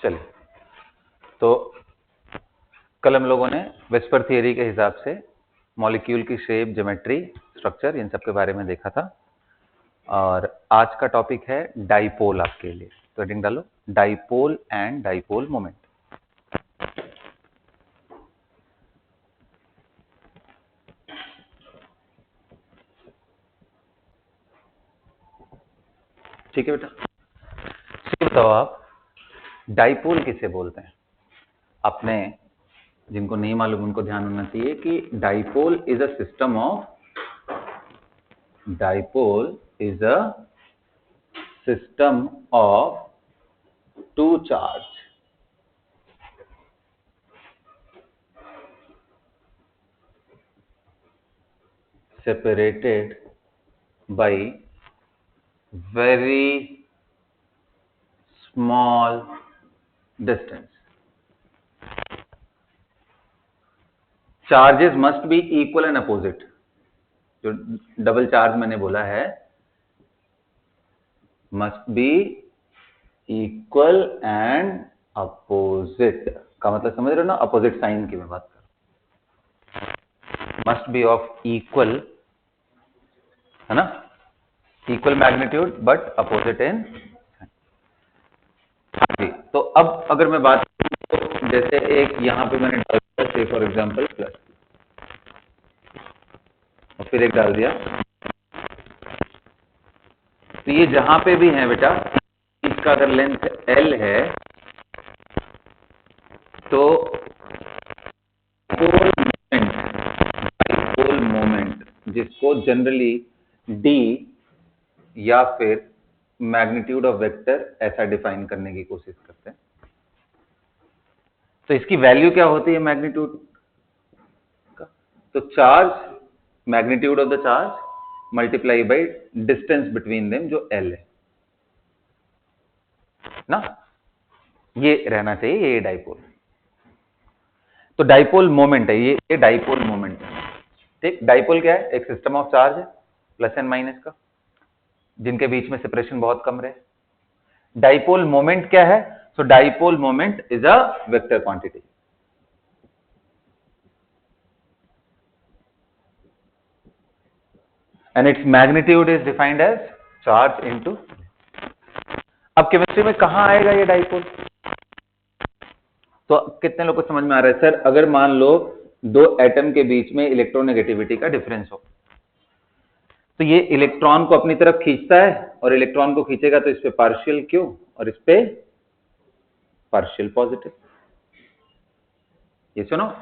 चलिए, तो कल हम लोगों ने विस्पर थियरी के हिसाब से मॉलिक्यूल की शेप, ज्योमेट्री, स्ट्रक्चर, इन सब के बारे में देखा था। और आज का टॉपिक है डाइपोल आपके लिए। तो हेडिंग डालो, डाइपोल एंड डाइपोल मोमेंट। ठीक है बेटा, ये बताओ आप डाइपोल किसे बोलते हैं? अपने जिनको नहीं मालूम उनको ध्यान होना चाहिए कि dipole is a system of two charge separated by very small distance. Charges must be equal and opposite. जो डबल चार्ज मैंने बोला है, must be equal and opposite का मतलब समझ रहे हो ना? अपोजिट साइन की मैं बात कर रहा हूं। must be of equal, है ना? Equal magnitude but opposite in. जी, तो अब अगर मैं बात करूं तो जैसे एक यहां पे मैंने डाल दिया, से फॉर एग्जांपल प्लस, और फिर एक डाल दिया, तो ये जहां पे भी है बेटा, इसका अगर लेंथ L है तो डाइपोल मोमेंट, जिसको जनरली D या फिर मैग्नीट्यूड ऑफ वेक्टर ऐसा डिफाइन करने की कोशिश करते हैं। तो इसकी वैल्यू क्या होती है मैग्नीट्यूड का? तो charge, magnitude of the charge multiply by distance between them जो L है ना, ये रहना चाहिए, ये डाइपोल। तो डाइपोल मोमेंट है ये डाइपोल मोमेंट है। ठीक, डाइपोल क्या है? एक सिस्टम ऑफ चार्ज है प्लस एंड माइनस का, जिनके बीच में सेपरेशन बहुत कम रहे। डाइपोल मोमेंट क्या है? So dipole moment is a vector quantity. And its magnitude is defined as charge into. अब केमिस्ट्री में कहां आएगा ये डाइपोल? तो कितने लोग को समझ में आ रहा है? सर, अगर मान लो दो एटम के बीच में इलेक्ट्रोनेगेटिविटी का डिफरेंस हो, तो ये इलेक्ट्रॉन को अपनी तरफ खींचता है, और इलेक्ट्रॉन को खींचेगा तो इस पे पार्शियल क्यू और इस पे पार्शियल पॉजिटिव। ये सुनो,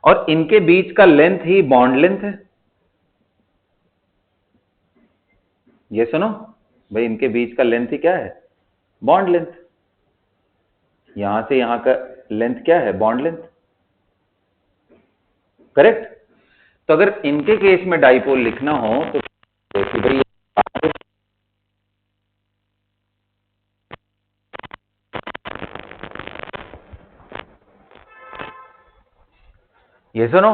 और इनके बीच का लेंथ ही बॉन्ड लेंथ है। ये सुनो भाई, इनके बीच का लेंथ ही क्या है? Bond length. यहां से यहां का लेंथ क्या है? Bond length. करेक्ट? तो अगर इनके केस में डाइपोल लिखना हो तो भाई ये सुनो,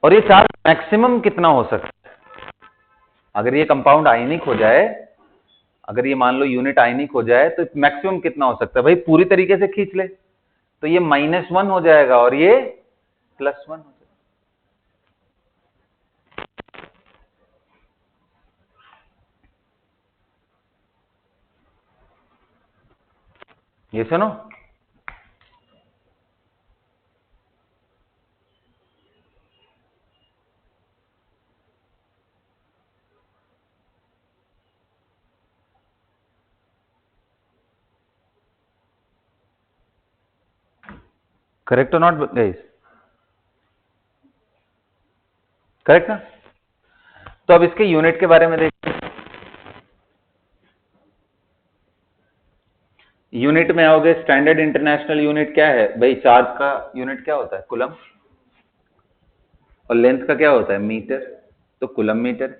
और ये चार्ज मैक्सिमम कितना हो सकता है? अगर ये कंपाउंड आयनिक हो जाए, अगर ये मान लो यूनिट आयनिक हो जाए, तो मैक्सिमम कितना हो सकता है? भाई पूरी तरीके से खींच ले तो ये -1 हो जाएगा और ये +1 हो जाएगा। ये सुनो, करेक्ट और नॉट गाइस? करेक्ट ना? तो अब इसके यूनिट के बारे में देखते हैं। यूनिट में आओगे, स्टैंडर्ड इंटरनेशनल यूनिट क्या है भाई? चार्ज का यूनिट क्या होता है? कूलम। और लेंथ का क्या होता है? मीटर। तो कूलम मीटर।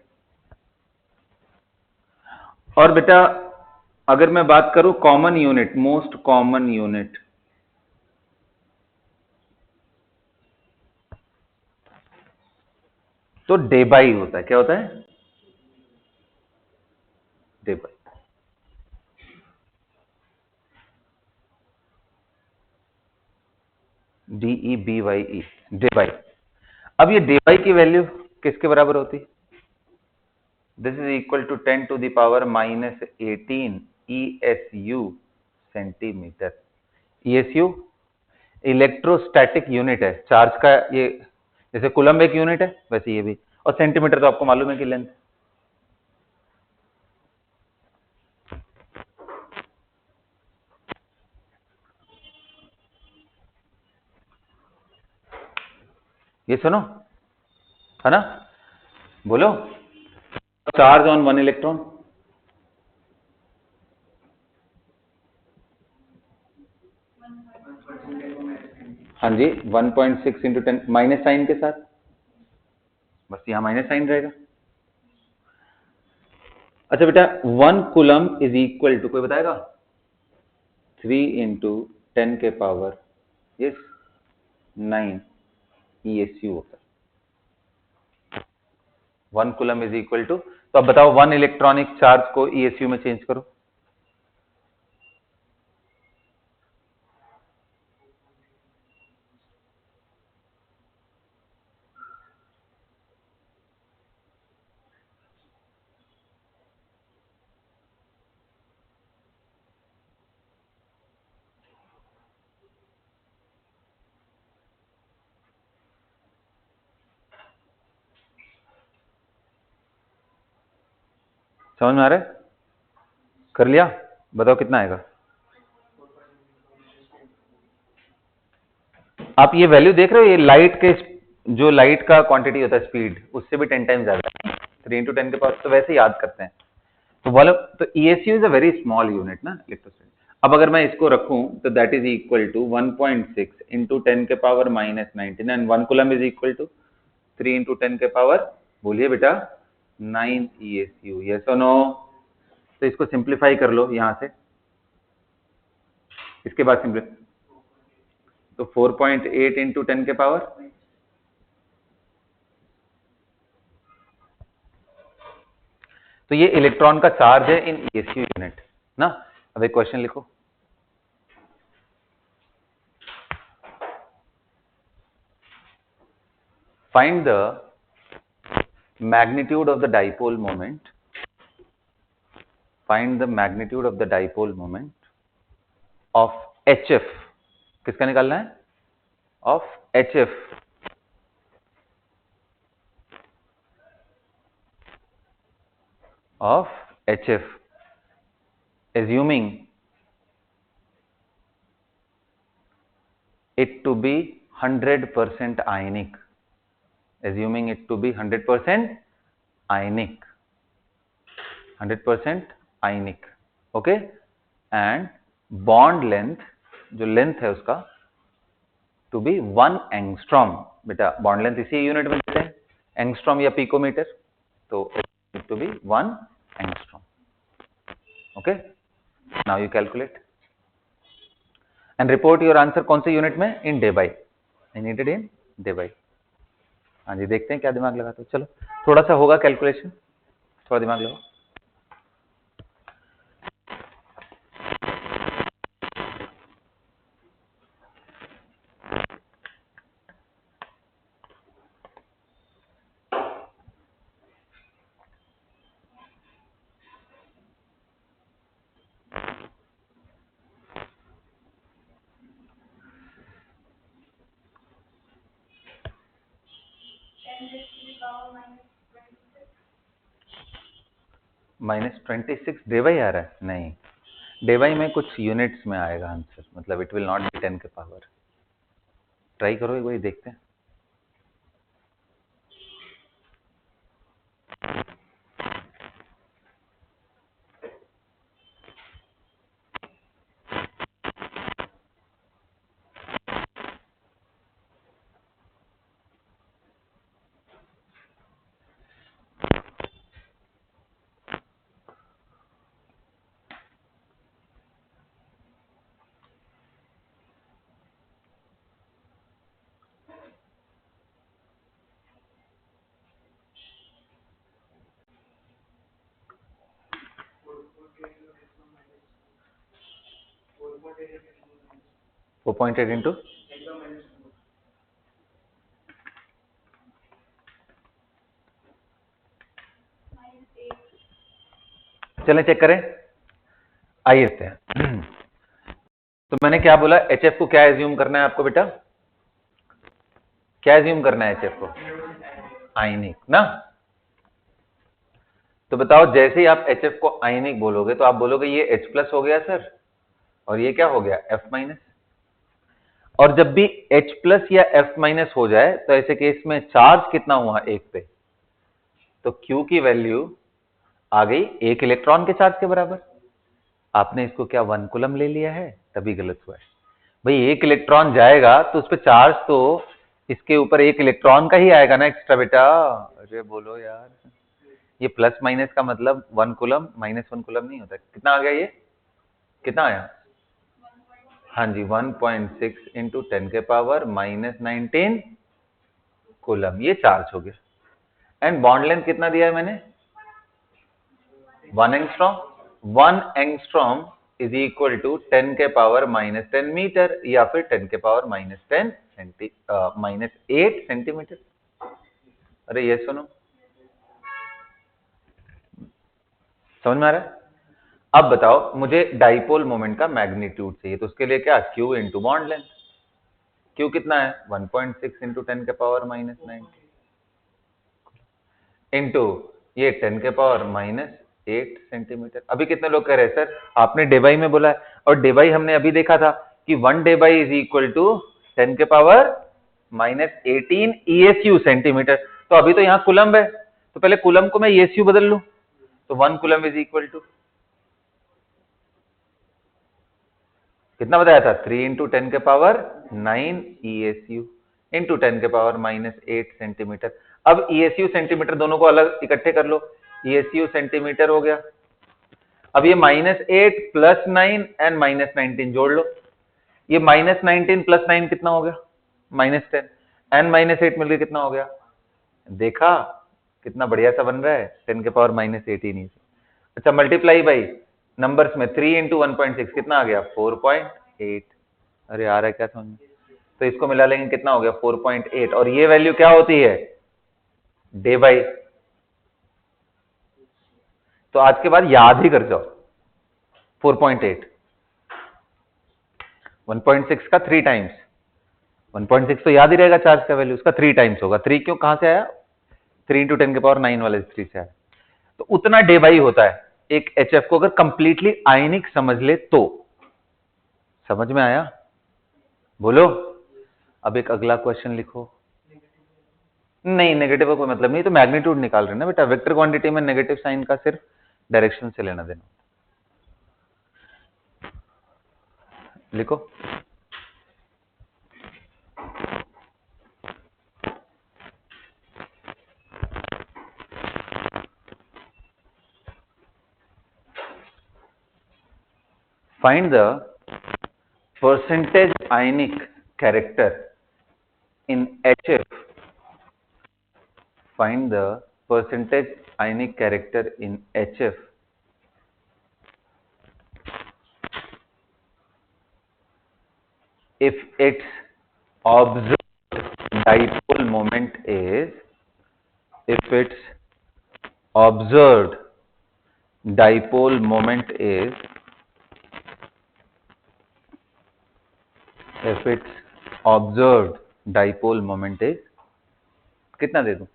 और बेटा अगर मैं बात करूं common unit, most common unit, तो डेबाई होता है। क्या होता है? डेबाई। DEBYE डेबाई। अब ये डेबाई की वैल्यू किसके बराबर होती? This is equal to 10 to the power -18 ESU centimetre. ESU electrostatic unit है चार्ज का, ये जैसे कूलम्ब एक यूनिट है वैसे ये भी, और सेंटीमीटर तो आपको मालूम है कि लेंथ। ये सुनो, है ना, बोलो। चार्ज ऑन 1 इलेक्ट्रॉन, हाँ जी, 1.6 इंटू 10 माइनस साइन के साथ, बस यहाँ माइनस साइन रहेगा। अच्छा बेटा, 1 कूलम इज इक्वल टू, कोई बताएगा? 3 इंटू 10 के पावर यस 9 ESU होता है। 1 कूलम इज इक्वल टू, तो अब बताओ 1 इलेक्ट्रॉनिक चार्ज को ESU में चेंज करो। समझ में आ रहा है? कर लिया, बताओ कितना आएगा। आप ये वैल्यू देख रहे हो, ये लाइट के, जो लाइट का क्वांटिटी होता है स्पीड, उससे भी 10 टाइम्स ज्यादा है। 3 इंटू 10 के पास, तो वैसे याद करते हैं। तो बोलो, तो ESU is a very small unit ना इलेक्ट्रोस्टैटिक। अब अगर मैं इसको रखूं तो that is equal to 1.6 into 10 के power -19 and 1 coulomb is equal to 3 into 10 के पावर, बोलिए बेटा, 9 ESU। यस और नो? तो इसको सिंप्लीफाई कर लो यहां से, इसके बाद सिंप्लीफाई, तो 4.8 इंटू 10 के पावर, तो ये इलेक्ट्रॉन का चार्ज है इन ESU यूनिट ना। अब एक क्वेश्चन लिखो, find the magnitude of the dipole moment, find the magnitude of the dipole moment of HF, किसका निकालना है? Of HF of HF assuming it to be 100% ionic, assuming it to be 100% ionic, 100% ionic, okay, and bond length, जो length है उसका, to be 1 angstrom. बेटा bond length इसी unit में देते हैं, एंगस्ट्रॉम या पिकोमीटर, तो to be 1 angstrom. Okay, now you calculate and report your answer. कौन से यूनिट में? In debye, I needed in debye. हाँ जी, देखते हैं क्या दिमाग लगाते हो। चलो थोड़ा सा होगा कैलकुलेशन, थोड़ा दिमाग लगाओ। -26 डेबाई आ रहा है? नहीं, डेबाई में कुछ यूनिट्स में आएगा आंसर, मतलब इट विल नॉट बी 10 के पावर। ट्राई करो एक बार, देखते हैं। -4.8 इंटू चलें चेक करें, आइए देखते हैं। तो मैंने क्या बोला, HF को क्या एज्यूम करना है आपको बेटा, क्या एज्यूम करना है HF को, आयनिक ना। तो बताओ जैसे ही आप HF को आयनिक बोलोगे तो आप बोलोगे ये H+ हो गया सर, और ये क्या हो गया F-। और जब भी H+ या F- हो जाए तो ऐसे केस में चार्ज कितना हुआ एक पे, तो Q की वैल्यू आ गई 1 इलेक्ट्रॉन के चार्ज के बराबर। आपने इसको क्या 1 कूलम ले लिया है, तभी गलत हुआ है। भाई 1 इलेक्ट्रॉन जाएगा तो उस पर चार्ज तो इसके ऊपर 1 इलेक्ट्रॉन का ही आएगा ना एक्स्ट्रा बेटा। अरे बोलो यार, ये प्लस माइनस का मतलब 1 कूलम -1 कूलम नहीं होता। कितना आ गया, ये कितना आया, हाँ जी 1.6 इंटू 10⁻⁻19 कूलम, ये चार्ज हो गया। एंड बॉन्ड लेंथ कितना दिया है मैंने, 1 angstrom. 1 angstrom is equal to 10⁻⁻10 metre या फिर 10⁻⁻8 सेंटीमीटर। अरे ये सुनो, समझ में आ रहा है। अब बताओ मुझे डाइपोल मोमेंट का मैग्नीट्यूड चाहिए, तो उसके लिए क्या, Q into bond length. Q कितना है 1.6 इंटू 10⁻⁻9 इंटू ये 10⁻⁻8 सेंटीमीटर। अभी कितने लोग कह रहे हैं सर, आपने डेबाई में बोला है, और डेबाई हमने अभी देखा था कि 1 Debye is equal to 10⁻⁻18 ESU centimetre. तो अभी तो यहाँ कूलम है, तो पहले कूलम को मैं ESU बदल लूं, तो 1 कूलम इज इक्वल टू कितना बताया था, 3 इंटू 10⁻9 ESU इंटू 10⁻⁻8 सेंटीमीटर। अब ESU सेंटीमीटर दोनों को अलग इकट्ठे कर लो, ESU सेंटीमीटर हो गया। अब ये -8 + 9 एंड -19 जोड़ लो, ये -19 + 9 कितना हो गया, -10 एंड -8 मिलकर कितना हो गया, देखा कितना बढ़िया सा बन रहा है, 10⁻⁻18। अच्छा मल्टीप्लाई बाई नंबर्स में 3 इंटू 1.6 कितना आ गया 4.8। अरे आ रहा है क्या समझ में, तो इसको मिला लेंगे कितना हो गया 4.8, और ये वैल्यू क्या होती है, डे बाई। तो आज के बाद याद ही कर जाओ 4.8, 1.6 का 3 टाइम्स, 1.6 तो याद ही रहेगा चार्ज का वैल्यू, उसका 3 टाइम्स होगा। 3 क्यों, कहां से आया, 3 इंटू 10⁻9 वाले 3 से आया। तो उतना डे बाई होता है एक HF को अगर कंप्लीटली आयनिक समझ ले तो। समझ में आया, बोलो। अब एक अगला क्वेश्चन लिखो। नहीं नेगेटिव का कोई मतलब नहीं, तो मैग्नीट्यूड निकाल रहे हैं ना बेटा, वेक्टर क्वांटिटी में नेगेटिव साइन का सिर्फ डायरेक्शन से लेना देना। लिखो, find the percentage ionic character in HF. Find the percentage ionic character in HF if its observed dipole moment is, if its observed dipole moment is, if its observed dipole moment is, कितना दे दूं,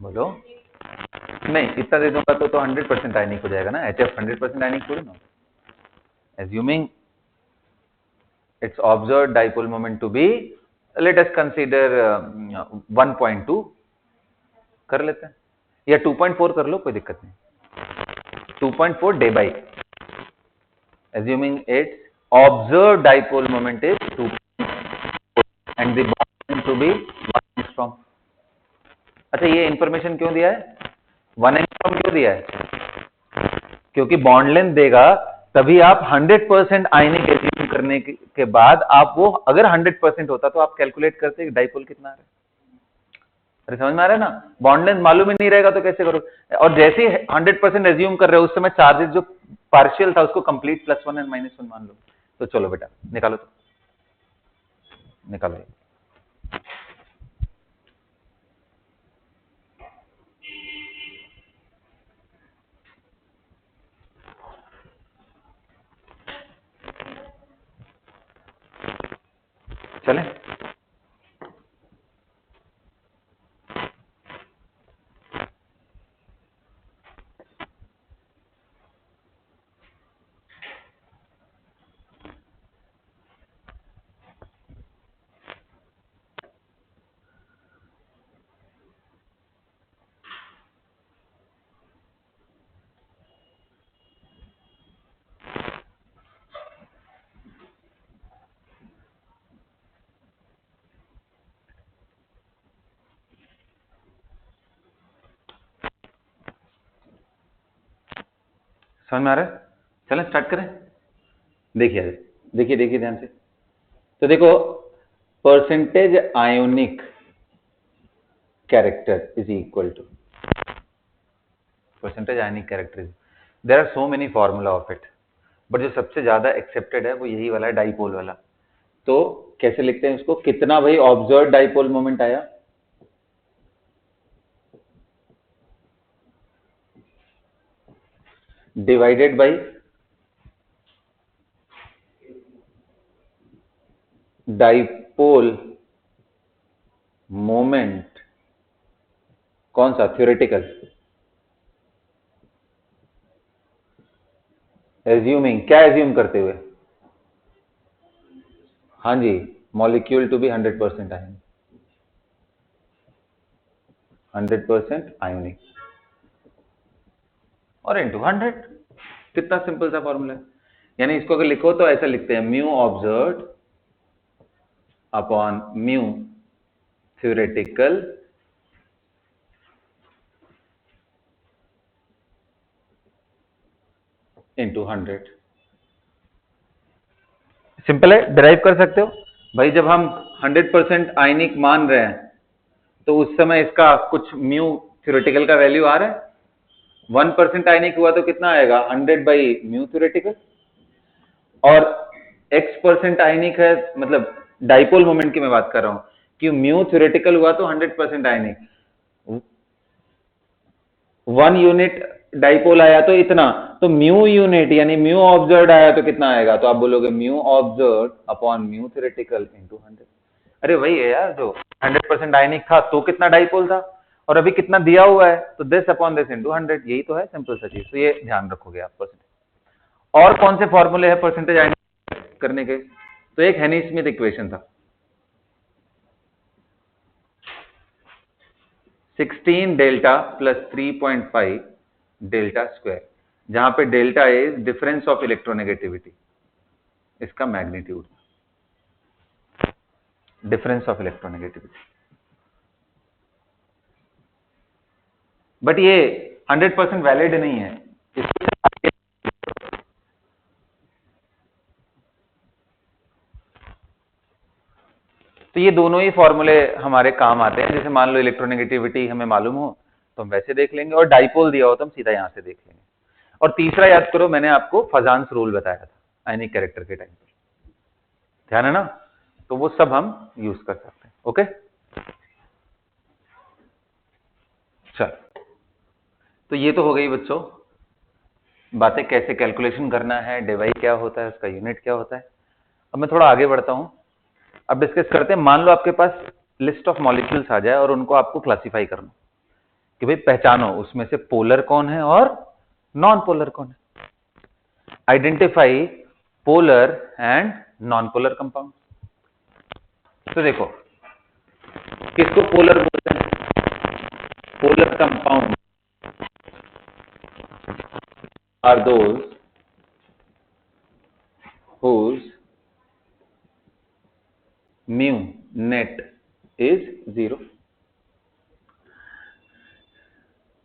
बोलो। नहीं इतना दे दूंगा तो 100% आयनिक हो जाएगा ना, HF 100% आयनिक थोड़ी ना। Assuming its observed dipole moment to be, let us consider 1.2 कर लेते हैं, या 2.4 कर लो, कोई दिक्कत नहीं। 2.4 day by, assuming its observed dipole moment is 2 and the bond to be 1 angstrom। अच्छा ये इंफॉर्मेशन क्यों दिया है, 1 एंगस्ट्रॉम क्यों दिया है, क्योंकि बॉन्ड लेंथ देगा तभी आप 100% आयनिक एज्यूम करने के बाद आप वो, अगर 100% होता तो आप कैलकुलेट करते डाइपोल कितना आ रहा है। अरे समझ में आ रहा है ना, बॉन्ड लेंथ मालूम ही नहीं रहेगा तो कैसे करो। और जैसे ही 100% एज्यूम कर रहे हो उस समय चार्जेस जो पार्शियल था उसको कंप्लीट +1 एंड -1 मान लो। तो चलो बेटा निकालो, तो निकालो। समझ में आ रहा है? चलें स्टार्ट करें। देखिए देखिए देखिए ध्यान से। तो देखो, percentage ionic character is equal to percentage ionic character is, there are so many formula of it, but जो सबसे ज्यादा एक्सेप्टेड है वो यही वाला है, डाइपोल वाला। तो कैसे लिखते हैं इसको? कितना भाई ऑब्जर्व डाइपोल मोमेंट आया? डिवाइडेड बाई डाइपोल मोमेंट, कौन सा? थ्योरेटिकल। एज्यूमिंग, क्या एज्यूम करते हुए? हाँ जी, molecule to be 100% ionic, 100% ionic और इनटू 100। कितना सिंपल सा फॉर्मूला है। यानी इसको अगर लिखो तो ऐसा लिखते हैं, mu observed upon mu theoretical into 100। Simple है, डिराइव कर सकते हो भाई। जब हम 100% आयनिक मान रहे हैं तो उस समय इसका कुछ म्यू थ्योरेटिकल का वैल्यू आ रहा है। 1% आयनिक हुआ तो कितना आएगा? 100 बाई म्यू थ्योरेटिकल। और x% आयनिक है, मतलब डाइपोल मोमेंट की मैं बात कर रहा हूं कि म्यू थ्योरेटिकल हुआ तो 100% आयनिक, 1 यूनिट डाइपोल आया तो इतना, तो म्यू यूनिट यानी म्यू ऑब्जर्व्ड आया तो कितना आएगा? तो आप बोलोगे mu observed upon mu theoretical into 100। अरे वही है यार, जो 100% आयनिक था तो कितना डाइपोल था, और अभी कितना दिया हुआ है तो दिस अपॉन दिस इनटू 100। यही तो है सिंपल सा चीज। तो ये ध्यान रखोगे आप परसेंटेज। और कौन से फॉर्मूले हैं परसेंटेज आयनिक करने के? तो एक हेनी स्मिथ इक्वेशन था, 16 डेल्टा प्लस 3.5 डेल्टा स्क्वायर, जहां पे delta is difference of electronegativity, इसका magnitude, difference of electronegativity. But ये 100% वैलिड नहीं है। तो ये दोनों ही फॉर्मूले हमारे काम आते हैं। जैसे मान लो इलेक्ट्रोनेगेटिविटी हमें मालूम हो तो हम वैसे देख लेंगे, और डाइपोल दिया हो तो हम सीधा यहां से देख लेंगे। और तीसरा याद करो, मैंने आपको फजान्स रूल बताया था आयनिक कैरेक्टर के टाइम पर, ध्यान है ना? तो वो सब हम यूज कर सकते हैं। ओके, चल, तो ये तो हो गई बच्चों बातें, कैसे कैलकुलेशन करना है, डिवाई क्या होता है, उसका यूनिट क्या होता है। अब मैं थोड़ा आगे बढ़ता हूं, अब डिस्कस करते हैं। मान लो आपके पास लिस्ट ऑफ मॉलिक्यूल्स आ जाए और उनको आपको क्लासिफाई करना कि भाई पहचानो उसमें से पोलर कौन है और नॉन पोलर कौन है। Identify polar and non polar compound. तो देखो, किसको पोलर बोलते हैं? Polar compound are those whose mu net is 0।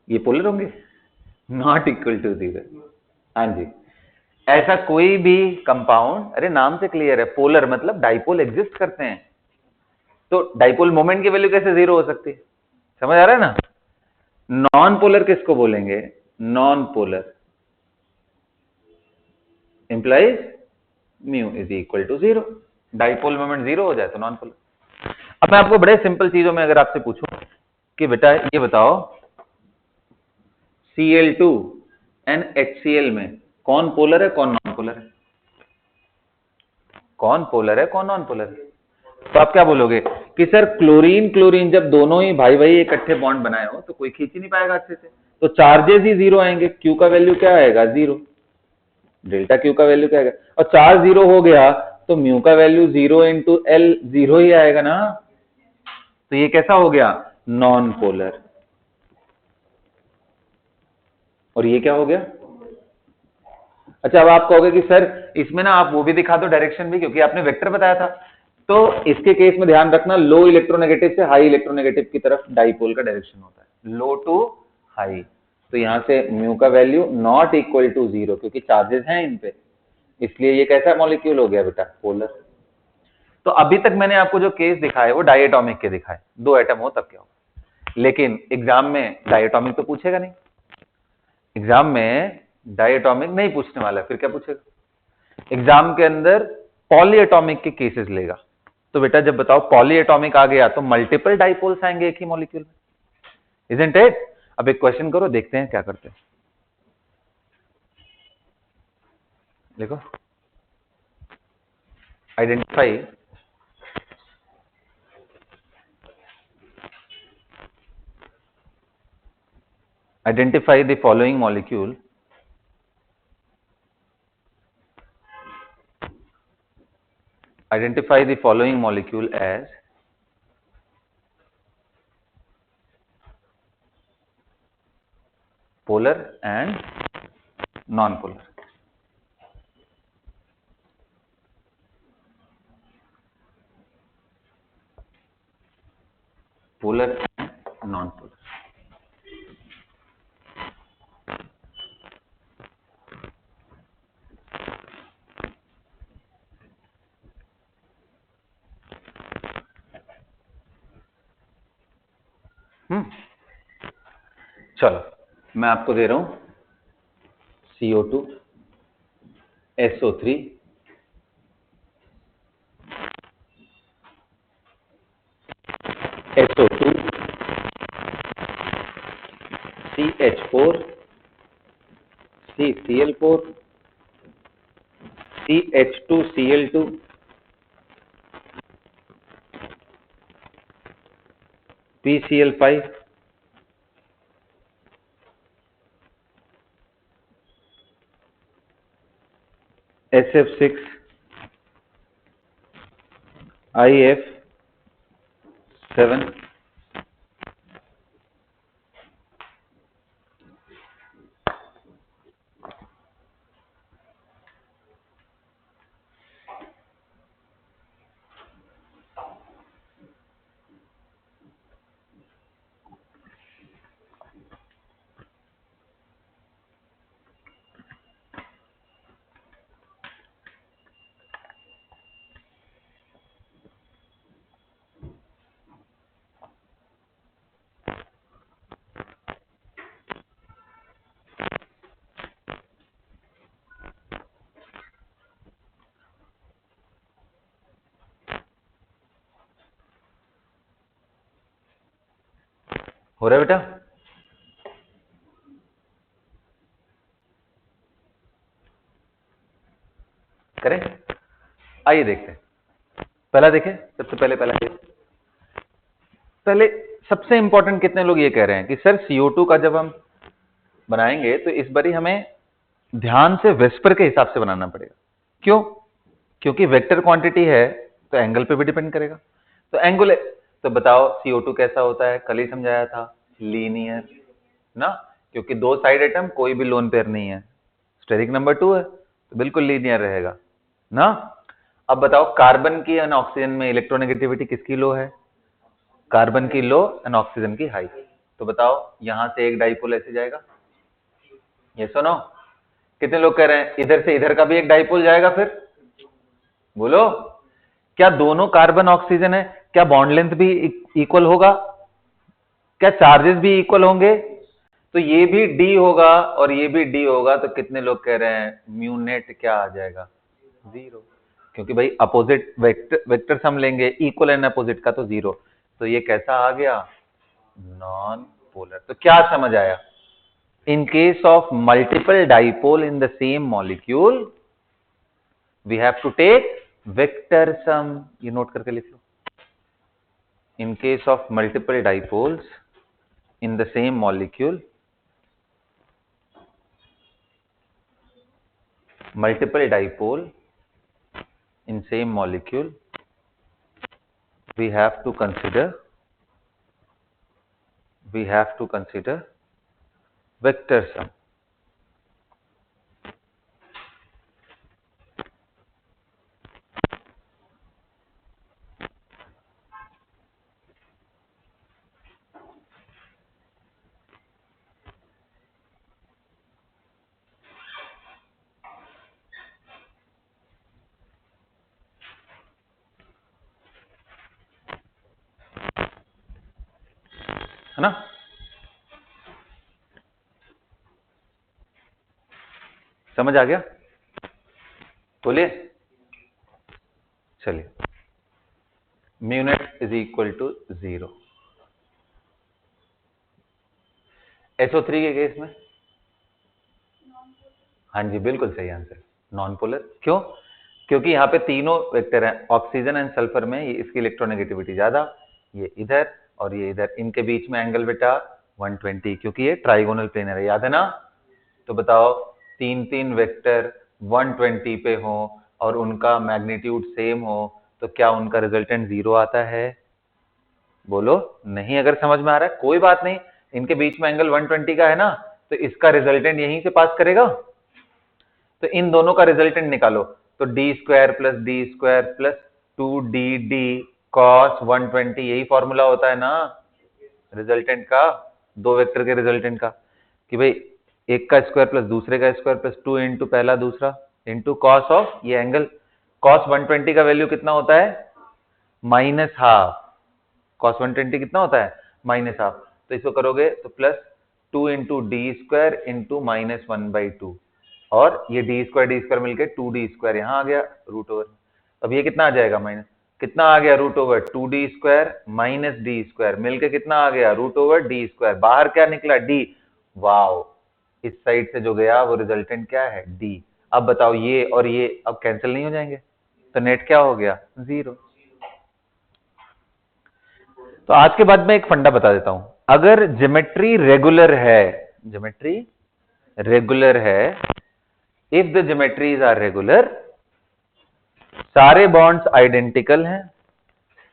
ये पोलर होंगे, नॉट इक्वल टू 0। हाँ जी, ऐसा कोई भी कंपाउंड, अरे नाम से क्लियर है, पोलर मतलब डाइपोल एग्जिस्ट करते हैं, तो डाइपोल मोमेंट की वैल्यू कैसे 0 हो सकती है? समझ आ रहा है ना? नॉन पोलर किसको बोलेंगे? Non polar implies mu is equal to 0। Dipole moment 0 हो जाए तो नॉन पोलर। अब मैं आपको बड़े सिंपल चीजों में अगर आपसे पूछूं कि बेटा ये बताओ, Cl2 एंड HCl में कौन पोलर है कौन नॉन पोलर है? कौन पोलर है कौन नॉन पोलर है? तो आप क्या बोलोगे कि सर क्लोरीन क्लोरीन जब दोनों ही भाई भाई इकट्ठे बॉन्ड बनाए हो तो कोई खींच ही नहीं पाएगा अच्छे से, तो चार्जेस ही 0 आएंगे। क्यू का वैल्यू क्या आएगा? 0। डेल्टा क्यू का वैल्यू क्या आएगा? और चार्ज 0 हो गया तो म्यू का वैल्यू 0 इंटू एल 0 ही आएगा ना। तो ये कैसा हो गया? Non polar. और ये क्या हो गया? अच्छा, अब आप कहोगे कि सर इसमें ना आप वो भी दिखा दो, डायरेक्शन भी, क्योंकि आपने वेक्टर बताया था। तो इसके केस में ध्यान रखना, लो इलेक्ट्रोनेगेटिव से हाई इलेक्ट्रोनेगेटिव की तरफ डाइपोल का डायरेक्शन होता है, लो टू हाई। तो यहाँ से म्यू का वैल्यू नॉट इक्वल टू 0, क्योंकि चार्जेस हैं इन पे, इसलिए ये कैसा मॉलिक्यूल हो गया बेटा, पोलर। तो अभी तक मैंने आपको जो केस दिखाए वो डायटोमिक के दिखाए, 2 एटम हो तब क्या हो, लेकिन एग्जाम में डायटोमिक तो पूछेगा नहीं, एग्जाम में डायटोमिक नहीं पूछने वाला, फिर क्या पूछेगा, एग्जाम के अंदर पॉलीएटॉमिक के केसेस लेगा। तो बेटा जब बताओ पॉलीएटॉमिक आ गया तो मल्टीपल डाइपोल्स आएंगे एक ही मॉलिक्यूल में, इजंट इट? अब एक क्वेश्चन करो, देखते हैं क्या करते हैं। देखो, identify the following molecule as polar and non-polar. Polar and non-polar. चलो मैं आपको दे रहा हूं CO2, SO3, SO2, CH4, CCl4, CH2Cl2, PCl5, SF6, IF7, हो रहा है बेटा? करें, आइए देखते हैं। पहला देखें, सबसे पहले सबसे इंपॉर्टेंट कितने लोग ये कह रहे हैं कि सर CO2 का जब हम बनाएंगे तो इस बारी हमें ध्यान से वेस्पर के हिसाब से बनाना पड़ेगा। क्यों? क्योंकि वेक्टर क्वांटिटी है तो एंगल पे भी डिपेंड करेगा। तो एंगुलर, तो बताओ CO2 कैसा होता है, कल ही समझाया था, लीनियर ना, क्योंकि 2 साइड एटम, कोई भी लोन पेयर नहीं है, स्टेरिक नंबर 2 है तो बिल्कुल लीनियर रहेगा ना। अब बताओ कार्बन की और ऑक्सीजन में इलेक्ट्रोनेगेटिविटी किसकी लो है, कार्बन की लो एंड ऑक्सीजन की हाई। तो बताओ यहां से एक डाइपोल ऐसे जाएगा, ये सुनो, कितने लोग कह रहे हैं इधर से इधर का भी एक डाइपोल जाएगा, फिर बोलो, क्या दोनों कार्बन ऑक्सीजन है, क्या बॉन्ड लेंथ भी इक्वल होगा, क्या चार्जेस भी इक्वल होंगे, तो ये भी डी होगा और ये भी डी होगा, तो कितने लोग कह रहे हैं म्यू नेट क्या आ जाएगा, 0, क्योंकि भाई अपोजिट वेक्टर सम लेंगे, इक्वल एंड अपोजिट का तो 0, तो ये कैसा आ गया, नॉन पोलर। तो क्या समझ आया, in case of multiple dipole in the same molecule we have to take vector sum, ये नोट करके लिख लो। In case of multiple dipoles in the same molecule, multiple dipole in same molecule, we have to consider vector sum. है ना। समझ आ गया? बोलिए। चलिए, mu net is equal to 0। SO3 के केस में हाँ जी, बिल्कुल सही आंसर, नॉन पोलर। क्यों? क्योंकि यहाँ पे तीनों वेक्टर हैं, ऑक्सीजन एंड सल्फर में ये इसकी इलेक्ट्रोनेगेटिविटी ज्यादा, ये इधर और ये इधर, इनके बीच में एंगल बेटा 120, क्योंकि ये ट्राइगोनल प्लेनर है, याद है ना। तो बताओ, तीन तीन वेक्टर 120 पे हो और उनका मैग्नीट्यूड सेम हो तो क्या उनका रिजल्टेंट 0 आता है? बोलो नहीं। अगर समझ में आ रहा है कोई बात नहीं, इनके बीच में एंगल 120 का है ना, तो इसका रिजल्टेंट यहीं से पास करेगा। तो इन दोनों का रिजल्टेंट निकालो, तो d² plus d² plus 2dd cos 120, यही फॉर्मूला होता है ना रिजल्टेंट का, दो वेक्टर के रिजल्टेंट का, कि भाई एक का स्क्वायर प्लस दूसरे का स्क्वायर प्लस 2 इंटू पहला दूसरा इंटू कॉस ऑफ ये एंगल। cos 120 का वैल्यू कितना होता है? -½ cos 120 कितना होता है? -½ तो इसको करोगे तो प्लस 2 इंटू d² इंटू -1/2, और ये d² मिलके 2d² यहाँ आ गया रूट ओवर। अब ये कितना आ जाएगा माइनस, कितना आ गया root over 2d² minus d² मिलके कितना आ गया रूट ओवर d²। बाहर क्या निकला? d। वाओ, इस साइड से जो गया वो रिजल्टेंट क्या है? d। अब बताओ ये और ये अब कैंसिल नहीं हो जाएंगे, तो नेट क्या हो गया? 0। तो आज के बाद मैं एक फंडा बता देता हूं, अगर ज्योमेट्री रेगुलर है, ज्योमेट्री रेगुलर है, if the geometries are regular, सारे बॉन्ड्स आइडेंटिकल हैं,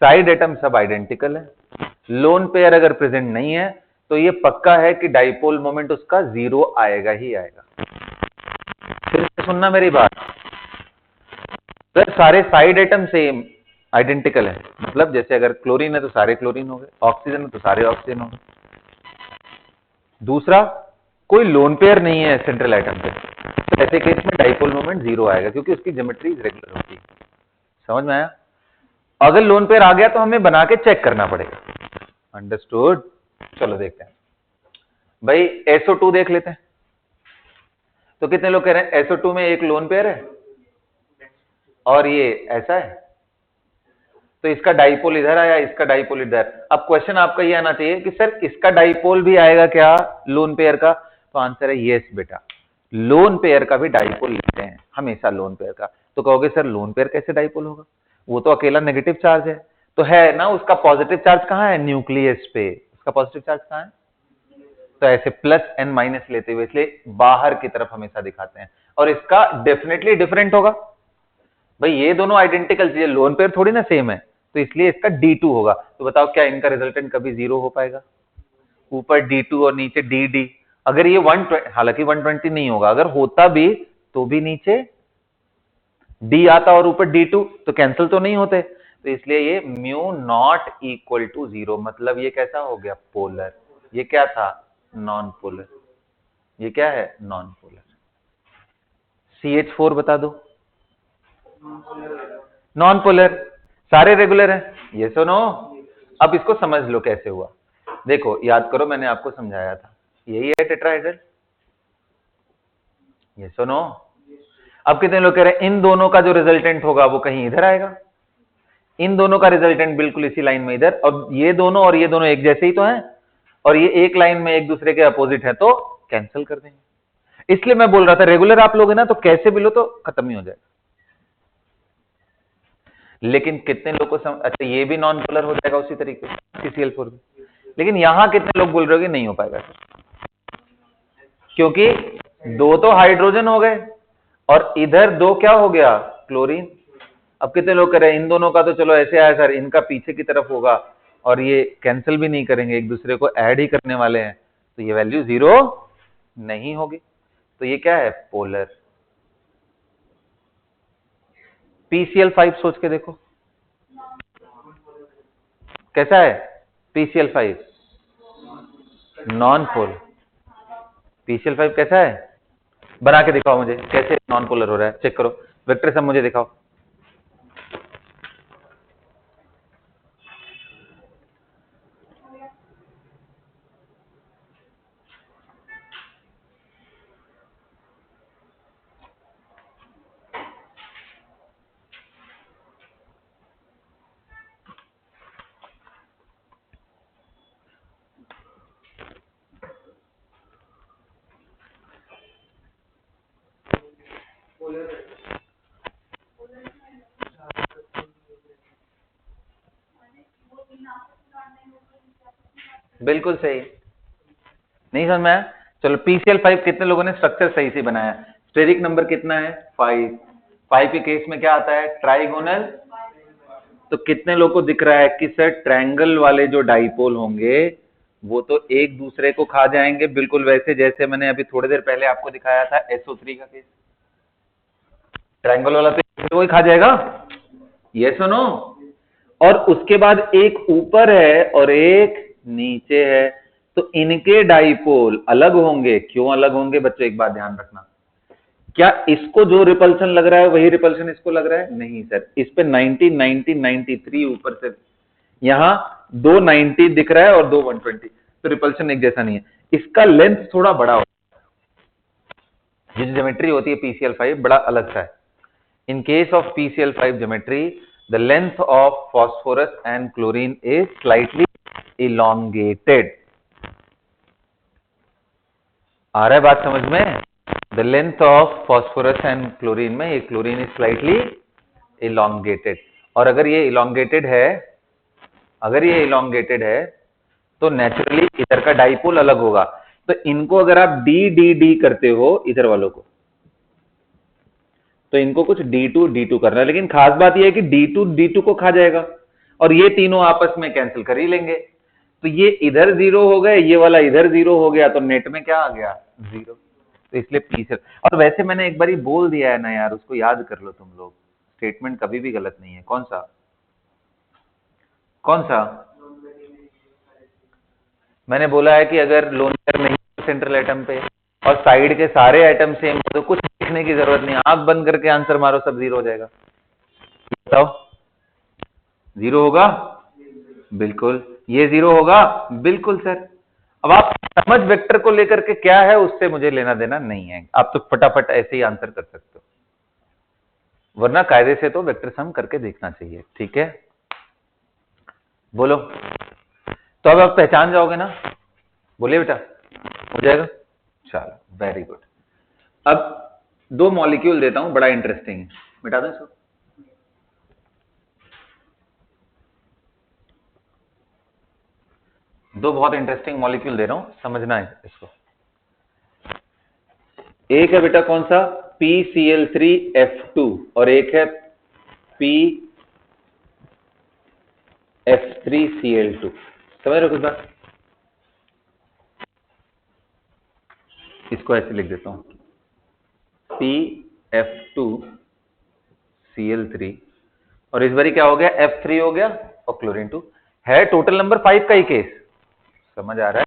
साइड एटम सब आइडेंटिकल है, लोन पेयर अगर प्रेजेंट नहीं है तो ये पक्का है कि डाइपोल मोमेंट उसका 0 आएगा ही आएगा। फिर से सुनना मेरी बात, अगर सारे साइड एटम सेम आइडेंटिकल है, मतलब जैसे अगर क्लोरीन है तो सारे क्लोरीन हो गए, ऑक्सीजन है तो सारे ऑक्सीजन हो गए। दूसरा, कोई लोन पेयर नहीं है सेंट्रल एटम पे, तो ऐसे केस में डाइपोल मोमेंट 0 आएगा, क्योंकि उसकी ज्योमेट्री रेगुलर होती है। समझ में आया? अगर लोन पेयर आ गया तो हमें बना के चेक करना पड़ेगा। अंडरस्टूड? चलो देखते हैं भाई, SO2 देख लेते हैं। तो कितने लोग कह रहे हैं SO2 में एक लोन पेयर है और ये ऐसा है, तो इसका डाइपोल इधर आया, इसका डाइपोल इधर। अब क्वेश्चन आपका ये आना चाहिए कि सर इसका डाइपोल भी आएगा क्या लोन पेयर का? तो आंसर है यस बेटा, लोन पेयर का भी डाइपोल लेते हैं हमेशा लोन पेयर का। तो कहोगे सर लोन पेयर कैसे डाइपोल होगा, वो तो अकेला नेगेटिव चार्ज है। तो है ना, उसका पॉजिटिव चार्ज कहाँ है? न्यूक्लियस पे। उसका पॉजिटिव चार्ज कहाँ है? तो ऐसे प्लस एन माइनस लेते हुए, इसलिए बाहर की तरफ हमेशा दिखाते हैं, और इसका डेफिनेटली डिफरेंट होगा। भाई ये दोनों आइडेंटिकल चीजें, लोन पेयर थोड़ी ना सेम है, तो इसलिए इसका D2 होगा। तो बताओ क्या इनका रिजल्टेंट कभी 0 हो पाएगा? ऊपर D2 और नीचे DD। अगर ये 120, हालांकि 120 नहीं होगा, अगर होता भी तो भी नीचे D आता और ऊपर D2, तो कैंसिल तो नहीं होते। तो इसलिए ये म्यू नॉट इक्वल टू 0, मतलब ये कैसा हो गया? पोलर। ये क्या था? Non polar. ये क्या है? Non polar. CH4 बता दो। Non polar. सारे रेगुलर हैं, ये सुनो। अब इसको समझ लो कैसे हुआ। देखो याद करो, मैंने आपको समझाया था, यही है टेट्राहेड्रल, ये सुनो। अब कितने लोग कह रहे हैं इन दोनों का जो रिजल्टेंट होगा वो कहीं इधर आएगा, इन दोनों का रिजल्टेंट बिल्कुल इसी लाइन में इधर, और ये दोनों और ये दोनों एक जैसे ही तो हैं, और ये एक लाइन में एक दूसरे के अपोजिट है, तो कैंसिल कर देंगे। इसलिए मैं बोल रहा था रेगुलर आप लोग है ना, तो कैसे भी लो तो खत्म ही हो जाएगा। लेकिन कितने लोग को अच्छा ये भी नॉन पोलर हो जाएगा उसी तरीके से CCl4 भी, लेकिन यहां कितने लोग बोल रहे हो कि नहीं हो पाएगा, क्योंकि दो तो हाइड्रोजन हो गए और इधर दो क्या हो गया? क्लोरीन। अब कितने लोग कह रहे हैं इन दोनों का तो चलो ऐसे आया सर, इनका पीछे की तरफ होगा और ये कैंसिल भी नहीं करेंगे, एक दूसरे को ऐड ही करने वाले हैं, तो ये वैल्यू 0 नहीं होगी। तो ये क्या है? पोलर। PCl5 सोच के देखो कैसा है? PCl5 non polar. PCl5 कैसा है? बना के दिखाओ मुझे, कैसे नॉन पोलर हो रहा है, चेक करो, वेक्टर सब मुझे दिखाओ। बिल्कुल सही। नहीं समझ में आया? चलो PCl5 कितने लोगों ने स्ट्रक्चर सही से बनाया? स्टेरिक नंबर कितना है? 5। 5 के केस में क्या आता है? ट्राइगोनल। तो कितने लोगों को दिख रहा है कि सर ट्रायंगल वाले जो डाइपोल होंगे वो तो एक दूसरे को खा जाएंगे, बिल्कुल वैसे जैसे मैंने अभी थोड़ी देर पहले आपको दिखाया था SO3 का केस। ट्रायंगल वाला तो एक दूसरे को ही खा जाएगा, ये सुनो। और उसके बाद एक ऊपर है और एक नीचे है, तो इनके डाइपोल अलग होंगे। क्यों अलग होंगे बच्चों, एक बात ध्यान रखना, क्या इसको जो रिपल्शन लग रहा है वही रिपल्शन इसको लग रहा है? नहीं सर, इस पे 90 90 93 ऊपर से, यहां दो 90 दिख रहा है और दो 120, तो रिपल्शन एक जैसा नहीं है। इसका लेंथ थोड़ा बड़ा होता है, जो ज्योमेट्री होती है PCl5 बड़ा अलग सा है। इन case of PCl5 geometry the length of phosphorus and chlorine is slightly elongated। आ रहा है बात समझ में? The length of phosphorus and chlorine में ये क्लोरीन इज स्लाइटली elongated। और अगर ये elongated है, अगर ये elongated है तो नेचुरली इधर का डाइपोल अलग होगा। तो इनको अगर आप डी डी डी करते हो इधर वालों को, तो इनको कुछ D2 D2 करना है, लेकिन खास बात यह है कि D2 D2 को खा जाएगा और ये तीनों आपस में कैंसिल कर ही लेंगे। तो ये इधर 0 हो गए, ये वाला इधर 0 हो गया, तो नेट में क्या आ गया? 0। तो इसलिए पीछे, और वैसे मैंने एक बार बोल दिया है ना यार, उसको याद कर लो तुम लोग, स्टेटमेंट कभी भी गलत नहीं है। कौन सा? कौन सा? मैंने बोला है कि अगर लोन पेयर नहीं है सेंट्रल एटम पे और साइड के सारे एटम सेम हो तो कुछ लिखने की जरूरत नहीं, आंख बंद करके आंसर मारो, सब 0 हो जाएगा। बताओ 0 होगा? बिल्कुल। ये 0 होगा? बिल्कुल सर। अब आप समझ वेक्टर को लेकर के क्या है उससे मुझे लेना देना नहीं है, आप तो फटाफट ऐसे ही आंसर कर सकते हो, वरना कायदे से तो वेक्टर सम करके देखना चाहिए। ठीक है, बोलो। तो अब आप पहचान जाओगे ना? बोलिए बेटा, हो जाएगा? चलो वेरी गुड। अब दो मॉलिक्यूल देता हूं, बड़ा इंटरेस्टिंग है, मिटा दो इसको। दो बहुत इंटरेस्टिंग मॉलिक्यूल दे रहा हूं, समझना है इसको। एक है बेटा कौन सा? PCl3F2 और एक है PF3Cl2। समझ रहे हो कुछ बात? इसको ऐसे लिख देता हूं, PF2Cl3 और इस बारी क्या हो गया? F3 हो गया और क्लोरीन 2 है। टोटल नंबर 5 का ही केस, समझ आ रहा है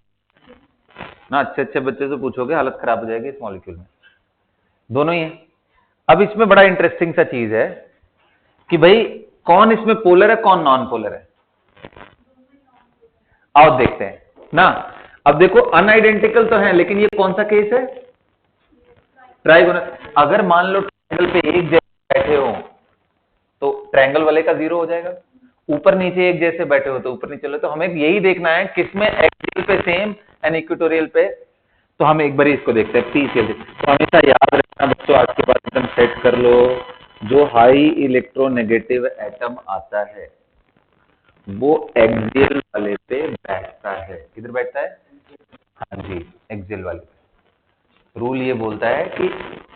ना? अच्छे अच्छे बच्चे से पूछोगे हालत खराब हो जाएगी इस मॉलिक्यूल में, दोनों ही है। अब इसमें बड़ा इंटरेस्टिंग सा चीज है कि भाई कौन इसमें पोलर है कौन नॉन पोलर है, आओ देखते हैं ना। अब देखो अनआइडेंटिकल तो है, लेकिन ये कौन सा केस है? ट्राइगोनल। अगर मान लो ट्रायंगल पे एक जैसे बैठे हो तो ट्रायंगल वाले का 0 हो जाएगा, ऊपर नीचे एक जैसे बैठे हो तो ऊपर नीचे, तो हमें यही देखना है किसमें एक्सियल पे सेम एंड इक्वेटोरियल पे। तो हम एक बार इसको देखते हैं PCl। तो हमेशा याद रखना बच्चों, आज के बाद एकदम सेट कर लो, जो हाई इलेक्ट्रोनेगेटिव एटम आता है वो एक्सियल वाले पे बैठता है। किधर बैठता है? हाँ जी, एक्सियल वाले पे। रूल ये बोलता है कि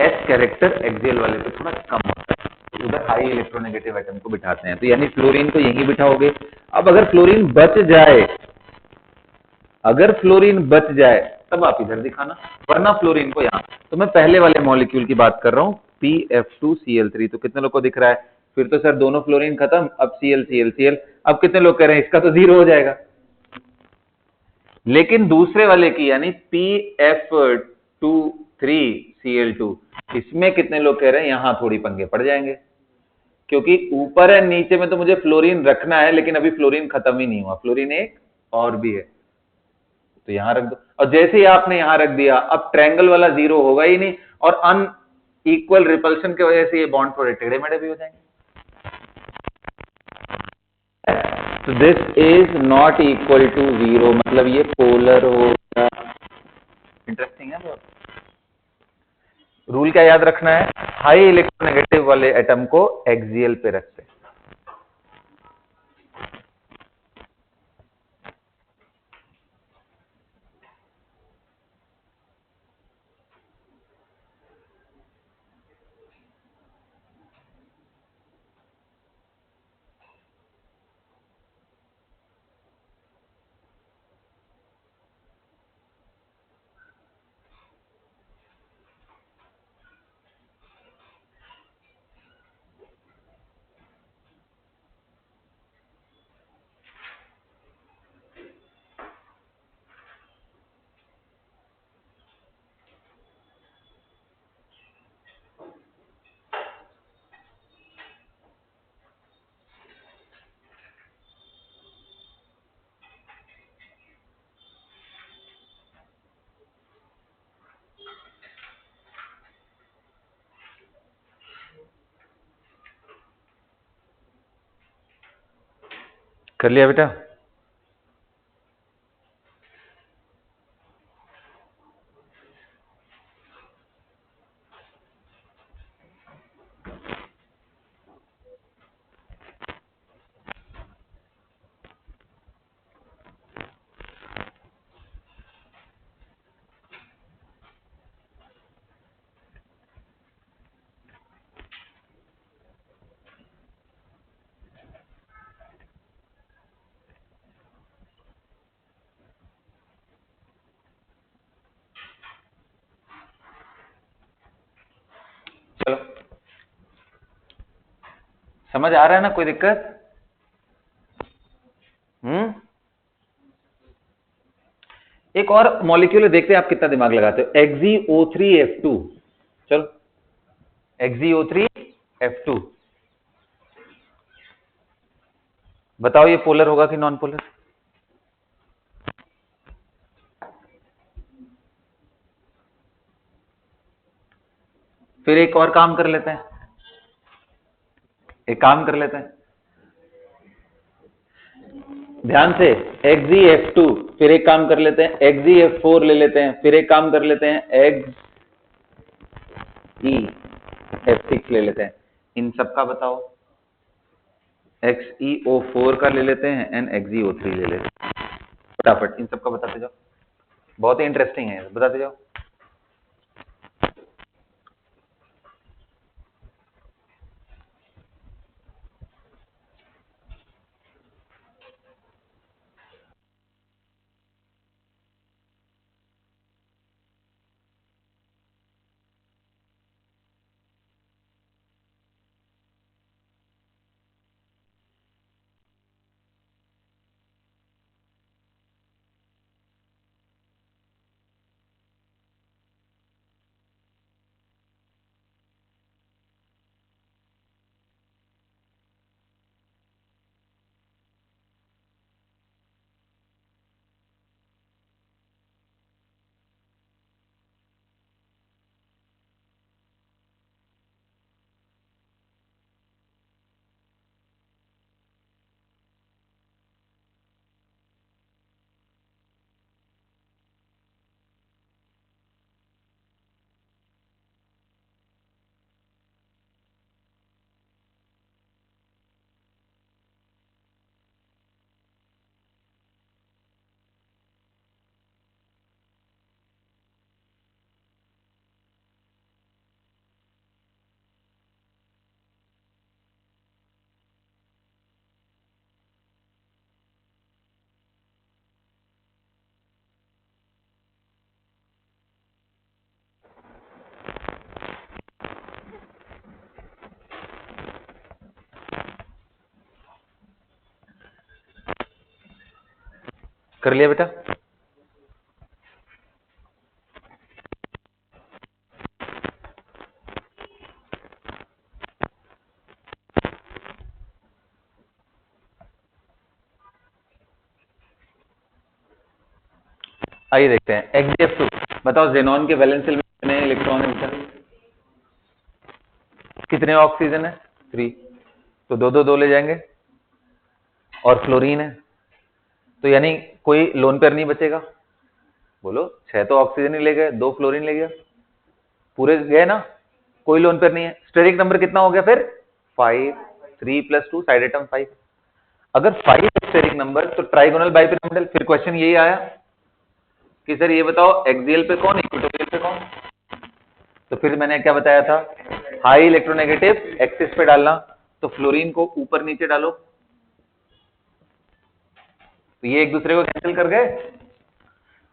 S कैरेक्टर एक्सियल वाले पे थोड़ा कम होता है, तो उधर हाई इलेक्ट्रोनेगेटिव एटम को बिठाते हैं। तो यानी फ्लोरीन को यहीं बिठाओगे। अब अगर फ्लोरीन बच जाए, अगर फ्लोरीन बच जाए तब आप इधर दिखाना, वरना फ्लोरीन को यहां। तो मैं पहले वाले मॉलिक्यूल की बात कर रहा हूं, PF2Cl3। तो कितने लोग को दिख रहा है? फिर तो सर दोनों फ्लोरीन खत्म, अब Cl। अब कितने लोग कह रहे हैं इसका तो 0 हो जाएगा। लेकिन दूसरे वाले की यानी PF23Cl2, इसमें कितने लोग कह रहे हैं यहां थोड़ी पंगे पड़ जाएंगे, क्योंकि ऊपर है नीचे में तो मुझे फ्लोरीन रखना है, लेकिन अभी फ्लोरीन खत्म ही नहीं हुआ, फ्लोरीन एक और भी है, तो यहां रख दो। और जैसे ही आपने यहां रख दिया, अब ट्रायंगल वाला 0 होगा ही नहीं, और अनइक्वल रिपल्शन की वजह से ये बॉन्ड थोड़े टेढ़े मेढ़े भी हो जाएंगे। तो this is not equal to 0, मतलब ये पोलर होगा। इंटरेस्टिंग है बहुत। रूल क्या याद रखना है? हाई इलेक्ट्रोनेगेटिव वाले एटम को एक्सियल पे रखते हैं। कर लिया बेटा? चलो, समझ आ रहा है ना? कोई दिक्कत? एक और मॉलिक्यूल देखते हैं आप कितना दिमाग लगाते हो। XeO3F2। चलो, XeO3F2, बताओ ये पोलर होगा कि नॉन पोलर? फिर एक और काम कर लेते हैं, एक काम कर लेते हैं ध्यान से। XeF2, फिर एक काम कर लेते हैं XeF4 ले लेते हैं, फिर एक काम कर लेते हैं XeF6 ले लेते हैं। इन सबका बताओ। XeO4 का ले लेते हैं एंड XeO3 ले लेते हैं। फटाफट इन सबका बताते जाओ, बहुत ही इंटरेस्टिंग है, बताते जाओ। कर लिया बेटा? आइए देखते हैं XeF2। बताओ जेनॉन के वैलेंस शेल में कितने इलेक्ट्रॉन है बेटा? कितने ऑक्सीजन है? 3। तो दो दो दो ले जाएंगे। और फ्लोरीन है, तो यानी कोई लोन पेयर नहीं बचेगा। बोलो, 6 तो ऑक्सीजन ही ले गए, 2 फ्लोरीन ले गया, पूरे गए ना, कोई लोन पेयर नहीं है। स्टेरिक नंबर कितना हो गया फिर? 5। 3 + 2 साइड एटम 5। अगर 5 स्टेरिक नंबर तो ट्राइगोनल बाइपिरामिडल। फिर क्वेश्चन यही आया कि सर ये बताओ एक्सियल पे कौन, इक्वेटोरियल पे कौन? तो फिर मैंने क्या बताया था, हाई इलेक्ट्रोनेगेटिव एक्सिस पे डालना। तो फ्लोरीन को ऊपर नीचे डालो, तो ये एक दूसरे को कैंसिल कर गए।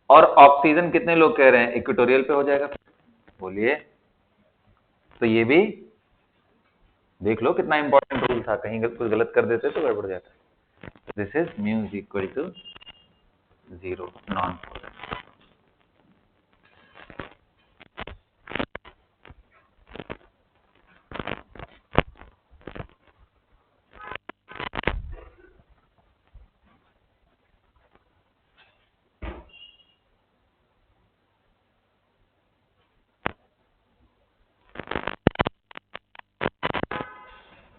और ऑक्सीजन कितने लोग कह रहे हैं इक्वेटोरियल पे हो जाएगा? बोलिए। तो ये भी देख लो कितना इंपॉर्टेंट रूल था, कहीं कुछ गलत कर देते तो गड़बड़ जाता। This is mu is equal to 0 non polar.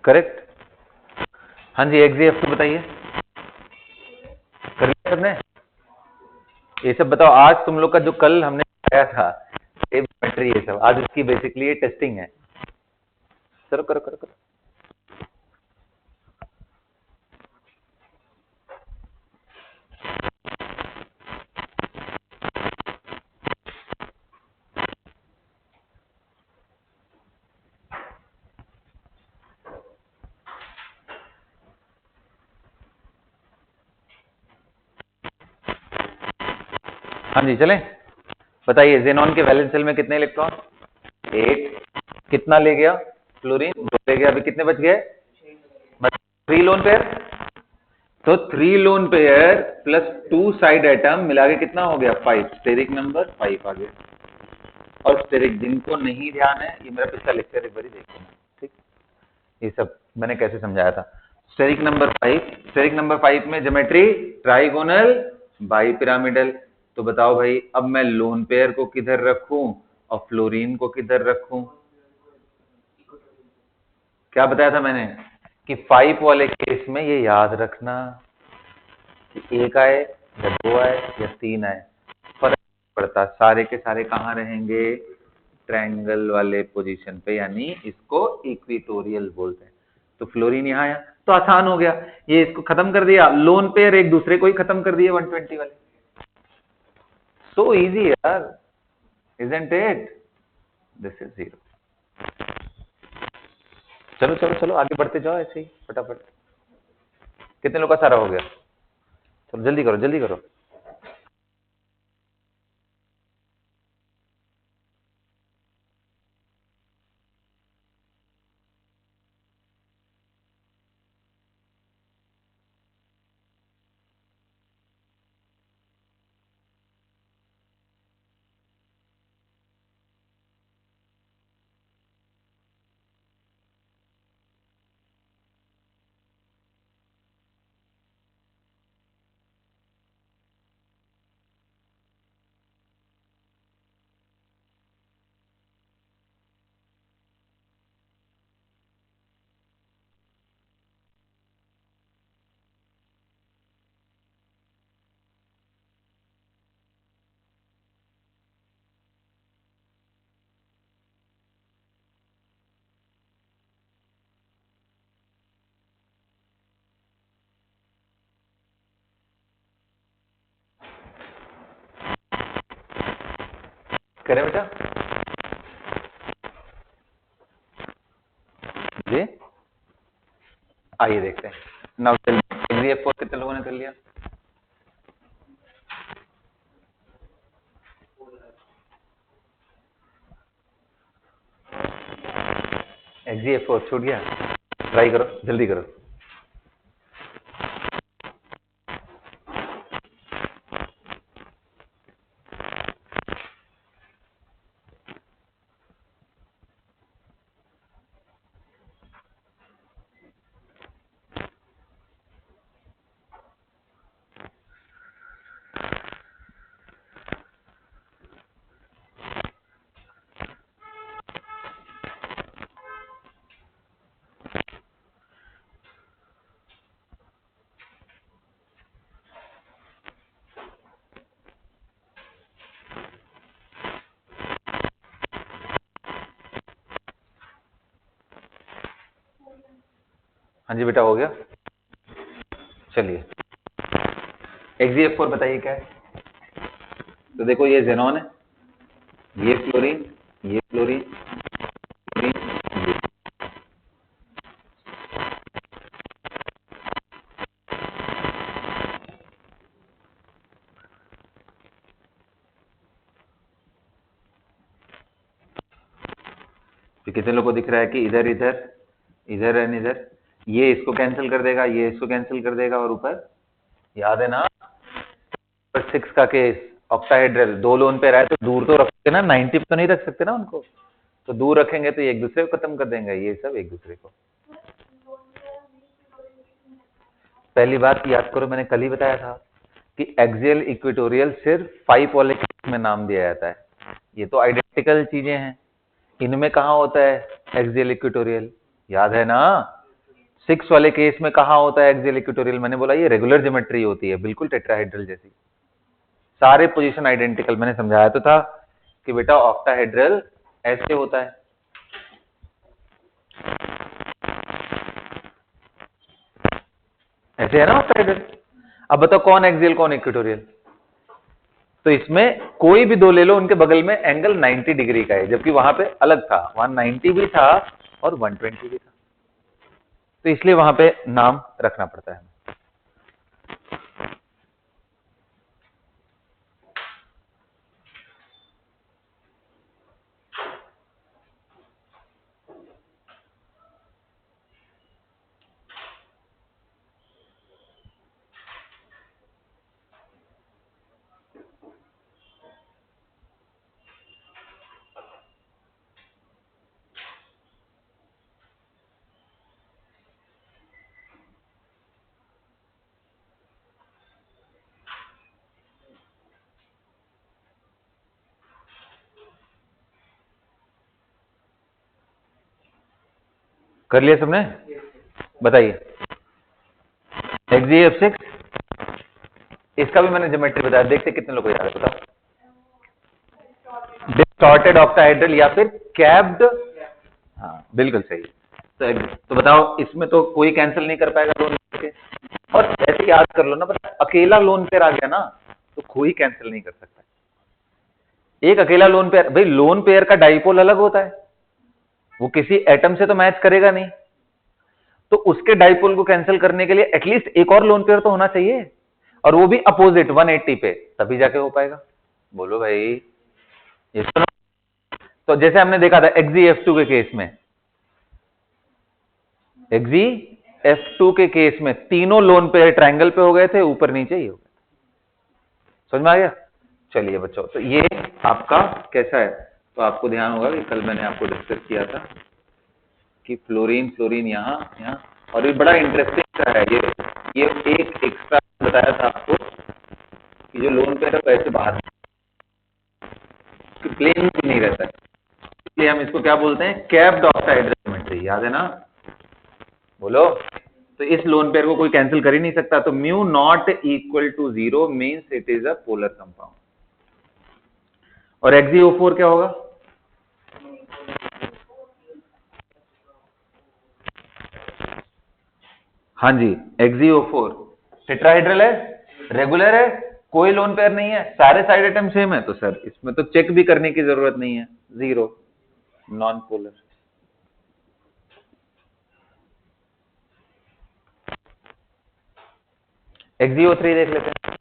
Correct? हाँ जी, XeF2 बताइए। ये सब बताओ, आज तुम लोग का जो कल हमने पढ़ाया था ज्योमेट्री, ये सब आज उसकी बेसिकली ये टेस्टिंग है। करो करो करो करो। हाँ जी चलें, बताइए जेनॉन के वैलेंस शेल में कितने इलेक्ट्रॉन? 8। कितना ले गया फ्लोरीन? 2 ले गया। अभी कितने बच गए? 3 लोन पेयर। तो 3 lone pair plus 2 side atom मिला के कितना हो गया? 5। स्टेरिक नंबर 5 आ गया। और स्टेरिक, जिनको नहीं ध्यान है, ये मेरा पिछला लेक्चर एक बार देखो, ठीक, ये सब मैंने कैसे समझाया था। स्टेरिक नंबर 5, स्टेरिक नंबर 5 में ज्योमेट्री ट्राइगोनल बाइपिरामिडल। तो बताओ भाई, अब मैं लोन पेयर को किधर रखूं और फ्लोरीन को किधर रखूं? क्या बताया था मैंने कि 5 वाले केस में ये याद रखना कि 1 आए या 2 आए या 3 आए, फर्क नहीं पड़ता, सारे के सारे कहाँ रहेंगे? ट्रायंगल वाले पोजीशन पे, यानी इसको इक्वेटोरियल बोलते हैं। तो फ्लोरीन यहाँ आया तो आसान हो गया, ये इसको खत्म कर दिया, लोन पेयर एक दूसरे को ही खत्म कर दिए 120 वाले। सो इजी यार, इजंट इट? This is 0। चलो चलो चलो आगे बढ़ते जाओ ऐसे ही फटाफट। कितने लोग का सारा हो गया? चलो जल्दी करो जल्दी करो। करें बेटा जी, आइए देखते हैं। नाउ F4 कितने लोगों ने कर लिया? F4 छूट गया, ट्राई करो जल्दी करो। हाँ जी बेटा हो गया। चलिए F4 बताइए क्या है? तो देखो ये जेनॉन है, ये फ्लोरीन, ये फ्लोरीन, फ्लोरीन, ये। तो कितने लोगों को दिख रहा है कि इधर इधर इधर एंड इधर, ये इसको कैंसिल कर देगा, ये इसको कैंसिल कर देगा, और ऊपर याद है ना 6 का केस ऑक्टाहेड्रल, 2 लोन पे रहा है तो दूर तो रखोगे ना, 90 पे तो नहीं रख सकते ना उनको, तो दूर रखेंगे तो ये एक दूसरे को खत्म कर देंगे, ये सब एक दूसरे को। पहली बात याद करो, मैंने कल ही बताया था कि एक्सियल इक्वेटोरियल सिर्फ 5 वाले केस में नाम दिया जाता है, ये तो आइडेंटिकल चीजें हैं, इनमें कहाँ होता है एक्सियल इक्वेटोरियल? याद है ना 6 वाले केस में कहाँ होता है एक्सियल इक्वेटोरियल? मैंने बोला ये रेगुलर ज्योमेट्री होती है, बिल्कुल टेट्राहेड्रल जैसी। सारे पोजीशन आइडेंटिकल। मैंने समझाया तो था कि बेटा ऑक्टाहेड्रल ऐसे होता है, ऐसे है ना ऑक्टाहेड्रल। अब बताओ कौन एक्सियल कौन इक्वेटोरियल। तो इसमें कोई भी दो ले लो, उनके बगल में एंगल 90 डिग्री का है, जबकि वहां पे अलग था, वहां 90 भी था और 120 भी था, तो इसलिए वहां पे नाम रखना पड़ता है। कर लिया सबने, बताइए। XgF6 इसका भी मैंने ज्योमेट्री बताया, देखते कितने लोग को याद है, बताओ। डिस्टॉर्टेड ऑक्टाहेड्रल या फिर कैप्ड, हाँ बिल्कुल सही। तो बताओ इसमें तो कोई कैंसिल नहीं कर पाएगा लोन पेयर के, और ऐसे याद कर लो ना, अकेला लोन पेयर आ गया ना तो कोई कैंसिल नहीं कर सकता। एक अकेला लोन पेयर, भाई लोन पेयर का डाइपोल अलग होता है, वो किसी एटम से तो मैच करेगा नहीं, तो उसके डाइपोल को कैंसिल करने के लिए एटलीस्ट एक और लोन पेयर तो होना चाहिए, और वो भी अपोजिट 180 पे, तभी जाके हो पाएगा। बोलो भाई, ये सुनो। तो जैसे हमने देखा था XgF2 के केस में, XgF2 के केस में तीनों लोन पेयर ट्रायंगल पे हो गए थे, ऊपर नीचे ही हो गए। समझ में आ गया। चलिए बच्चों, तो ये आपका कैसा है, तो आपको ध्यान होगा कि कल मैंने आपको डिस्कस किया था कि फ्लोरीन फ्लोरीन यहाँ यहाँ, और ये बड़ा इंटरेस्टिंग सा है, ये एक एक्स्ट्रा बताया था आपको कि जो लोन पेयर है वैसे बाहर प्लेन भी नहीं रहता है, इसलिए हम इसको क्या बोलते हैं, कैप्ड ऑक्टाहेड्रल ज्योमेट्री, याद है ना। बोलो। तो इस लोन पेयर को कोई कैंसिल कर ही नहीं सकता, तो mu not equal to 0 means it is a polar compound. और XgO4 क्या होगा, हाँ जी XgO4 टेट्राहेड्रल है, रेगुलर है, कोई लोन पेयर नहीं है, सारे साइड एटम सेम है, तो सर इसमें तो चेक भी करने की जरूरत नहीं है, 0 नॉन पोलर। XgO3 देख लेते हैं,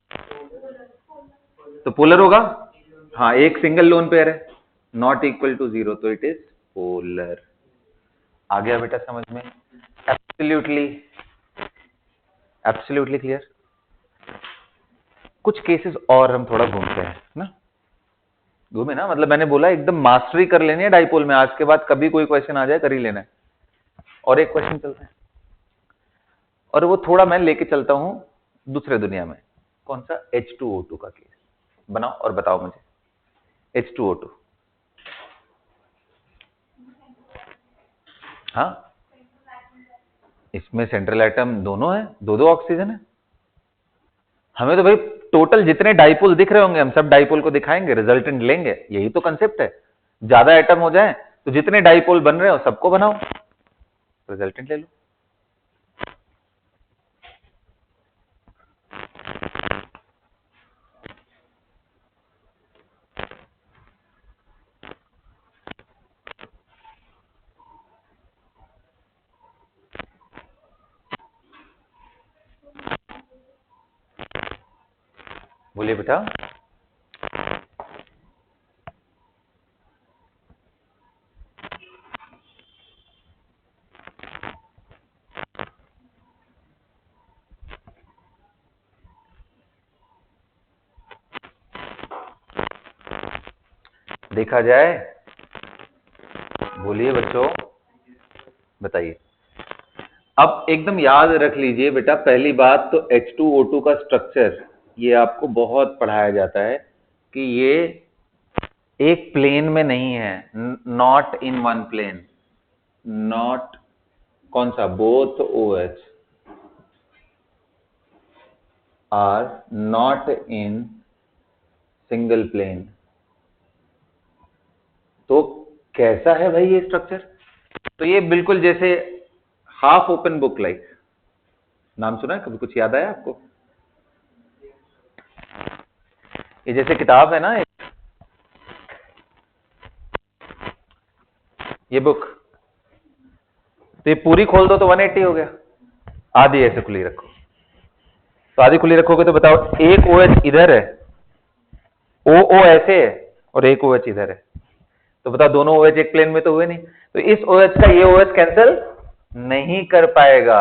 तो पोलर होगा, हाँ एक सिंगल लोन पेयर है, नॉट इक्वल टू 0, तो इट इज पोलर। आ गया बेटा समझ में, एब्सोल्युटली एब्सोल्युटली क्लियर। कुछ केसेस और हम थोड़ा घूमते हैं ना, घूमे ना, मतलब मैंने बोला एकदम मास्टरी कर लेनी है डाइपोल में, आज के बाद कभी कोई क्वेश्चन आ जाए कर ही लेना है। और एक क्वेश्चन चलता है, और वो थोड़ा मैं लेके चलता हूं दूसरे दुनिया में। कौन सा, H2O2 का केस बनाओ और बताओ मुझे। H2O2, हाँ इसमें सेंट्रल एटम दोनों है, दो दो ऑक्सीजन है। हमें तो भाई टोटल जितने डाइपोल दिख रहे होंगे हम सब डाइपोल को दिखाएंगे, रिजल्टेंट लेंगे, यही तो कंसेप्ट है। ज्यादा एटम हो जाए तो जितने डाइपोल बन रहे हो सबको बनाओ, रिजल्टेंट ले लो। बोलिए बेटा। देखा जाए, बोलिए बच्चों, बताइए। अब एकदम याद रख लीजिए बेटा, पहली बात तो H2O2 का स्ट्रक्चर ये आपको बहुत पढ़ाया जाता है कि ये एक प्लेन में नहीं है, not in one plane, not, कौन सा, both OH are not in single plane. तो कैसा है भाई ये स्ट्रक्चर? तो ये बिल्कुल जैसे हाफ ओपन बुक लाइक, नाम सुना है कभी? कुछ याद आया आपको? ये जैसे किताब है ना, ये बुक, तो ये पूरी खोल दो तो 180 हो गया, आधी ऐसे खुली रखो तो आधी खुली रखोगे तो बताओ, एक OH इधर है, OO ऐसे है और एक OH इधर है, तो बताओ दोनों OH एक प्लेन में तो हुए नहीं, तो इस OH का ये OH कैंसिल नहीं कर पाएगा,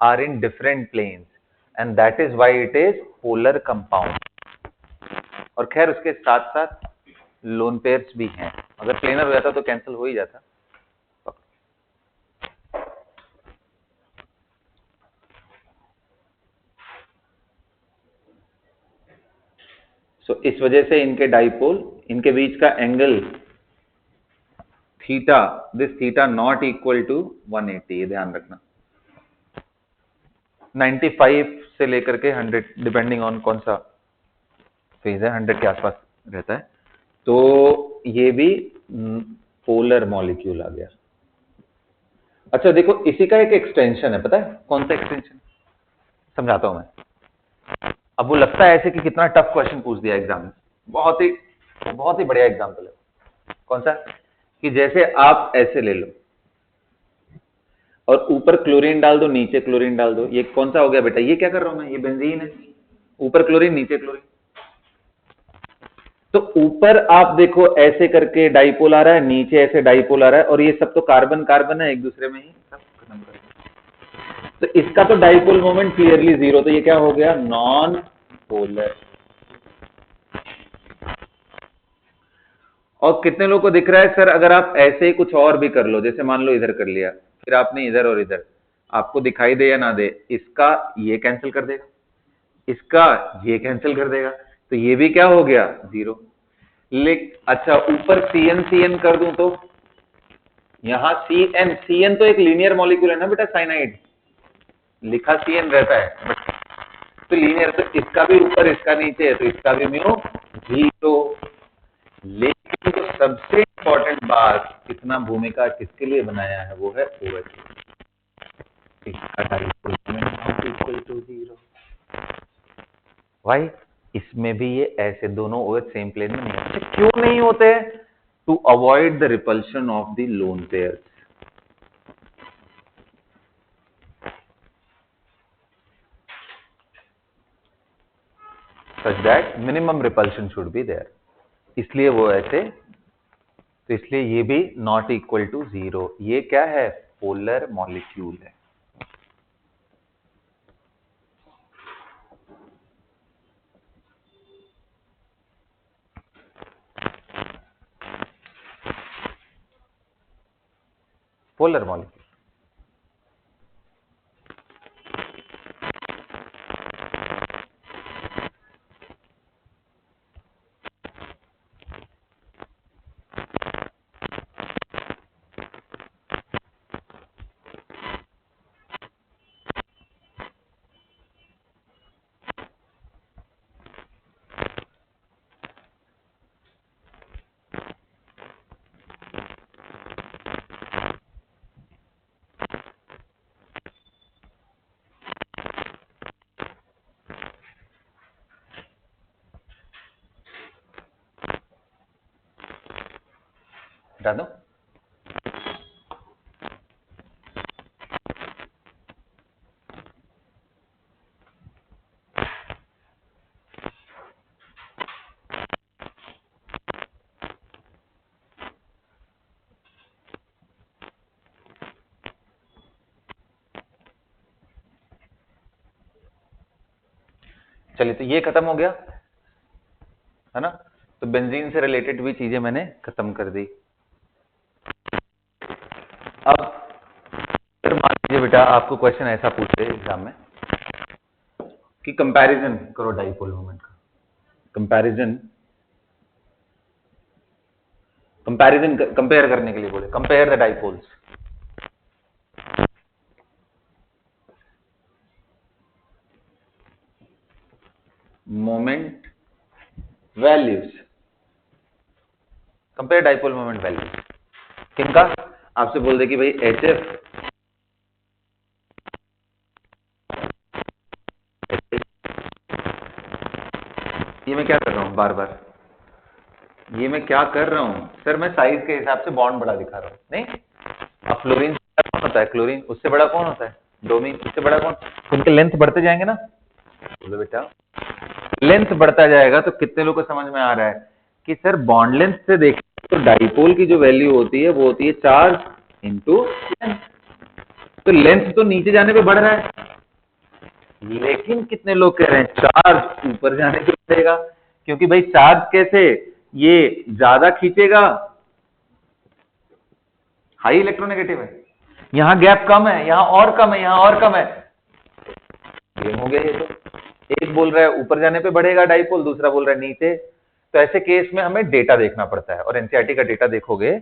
are in different planes, and that is why it is polar compound. और खैर उसके साथ साथ लोन पेयर्स भी हैं, अगर प्लेनर हो जाता तो कैंसिल हो ही जाता। सो इस वजह से इनके डाइपोल, इनके बीच का angle theta, this theta not equal to 180, ये ध्यान रखना। 95 से लेकर के 100 डिपेंडिंग ऑन कौन सा फेज है, 100 के आसपास रहता है। तो ये भी पोलर मॉलिक्यूल आ गया। अच्छा देखो, इसी का एक एक्सटेंशन है, पता है कौन सा एक्सटेंशन? समझाता हूं मैं। अब वो लगता है ऐसे कि कितना टफ क्वेश्चन पूछ दिया एग्जाम में, बहुत ही बढ़िया एग्जाम्पल है। कौन सा? कि जैसे आप ऐसे ले लो और ऊपर क्लोरीन डाल दो, नीचे क्लोरीन डाल दो, ये कौन सा हो गया बेटा? ये क्या कर रहा हूं मैं? ये बेंजीन है, ऊपर क्लोरीन नीचे क्लोरीन। तो ऊपर आप देखो ऐसे करके डाइपोल आ रहा है, नीचे ऐसे डाइपोल आ रहा है, और ये सब तो कार्बन कार्बन है, एक दूसरे में ही सब खत्म कर दिया। तो इसका तो डाइपोल मोमेंट क्लियरली जीरो, तो ये क्या हो गया? Non polar. और कितने लोगों को दिख रहा है सर अगर आप ऐसे ही कुछ और भी कर लो, जैसे मान लो इधर कर लिया, फिर आपने इधर और इधर, आपको दिखाई दे या ना दे, इसका ये कैंसिल कर देगा, इसका ये कैंसिल कर देगा, तो ये भी क्या हो गया? जीरो। अच्छा ऊपर CN CN कर दूं तो यहां CN तो एक लीनियर मॉलिक्यूल है ना बेटा, साइनाइड लिखा CN रहता है, तो लीनियर, तो इसका भी ऊपर इसका नीचे है, तो इसका भी म्यू जीरो। लेकिन जो सबसे इंपॉर्टेंट बात, कितना भूमिका किसके लिए बनाया है, वो है OH। भाई इसमें भी ये ऐसे दोनों OH सेम प्लेन में नहीं होते। क्यों नहीं होते? To avoid the repulsion of the lone pairs. such that minimum repulsion should be there, इसलिए वो ऐसे, तो इसलिए ये भी नॉट इक्वल टू जीरो। ये क्या है? पोलर मॉलिक्यूल है। Polar molecule. हटा दो। चलिए तो ये खत्म हो गया है ना, तो बेंजीन से रिलेटेड भी चीजें मैंने खत्म कर दी। अब फिर मान लीजिए बेटा आपको क्वेश्चन ऐसा पूछे एग्जाम में कि कंपैरिजन करो डाइपोल मोमेंट का, कंपैरिजन कंपेयर करने के लिए बोले, compare the dipoles. Moment values, compare dipole moment value किनका, आपसे बोल दे कि भाई HF ये मैं क्या कर रहा हूं बार बार, ये मैं क्या कर रहा हूं सर, मैं साइज के हिसाब से बॉन्ड बड़ा दिखा रहा हूं, नहीं। अब फ्लोरीन कौन होता है, क्लोरीन, उससे बड़ा कौन होता है, ब्रोमीन, उससे बड़ा कौन, उनके लेंथ बढ़ते जाएंगे ना, बोलो बेटा लेंथ बढ़ता जाएगा। तो कितने लोगों को समझ में आ रहा है कि सर बॉन्ड लेंथ से देखें तो डाइपोल की जो वैल्यू होती है वो होती है चार्ज इंटू लेंथ। तो लेंथ तो नीचे जाने पे बढ़ रहा है, लेकिन कितने लोग कह रहे हैं चार्ज ऊपर जाने पे बढ़ेगा, क्योंकि भाई चार्ज कैसे, ये ज्यादा खींचेगा, हाई इलेक्ट्रोनेगेटिव है, यहां गैप कम है, यहां और कम है, यहां और कम है, गेम हो गया ये तो। एक बोल रहा है ऊपर जाने पे बढ़ेगा डाइपोल, दूसरा बोल रहा है नीचे। तो ऐसे केस में हमें डेटा देखना पड़ता है, और एनसीईआरटी का डेटा देखोगे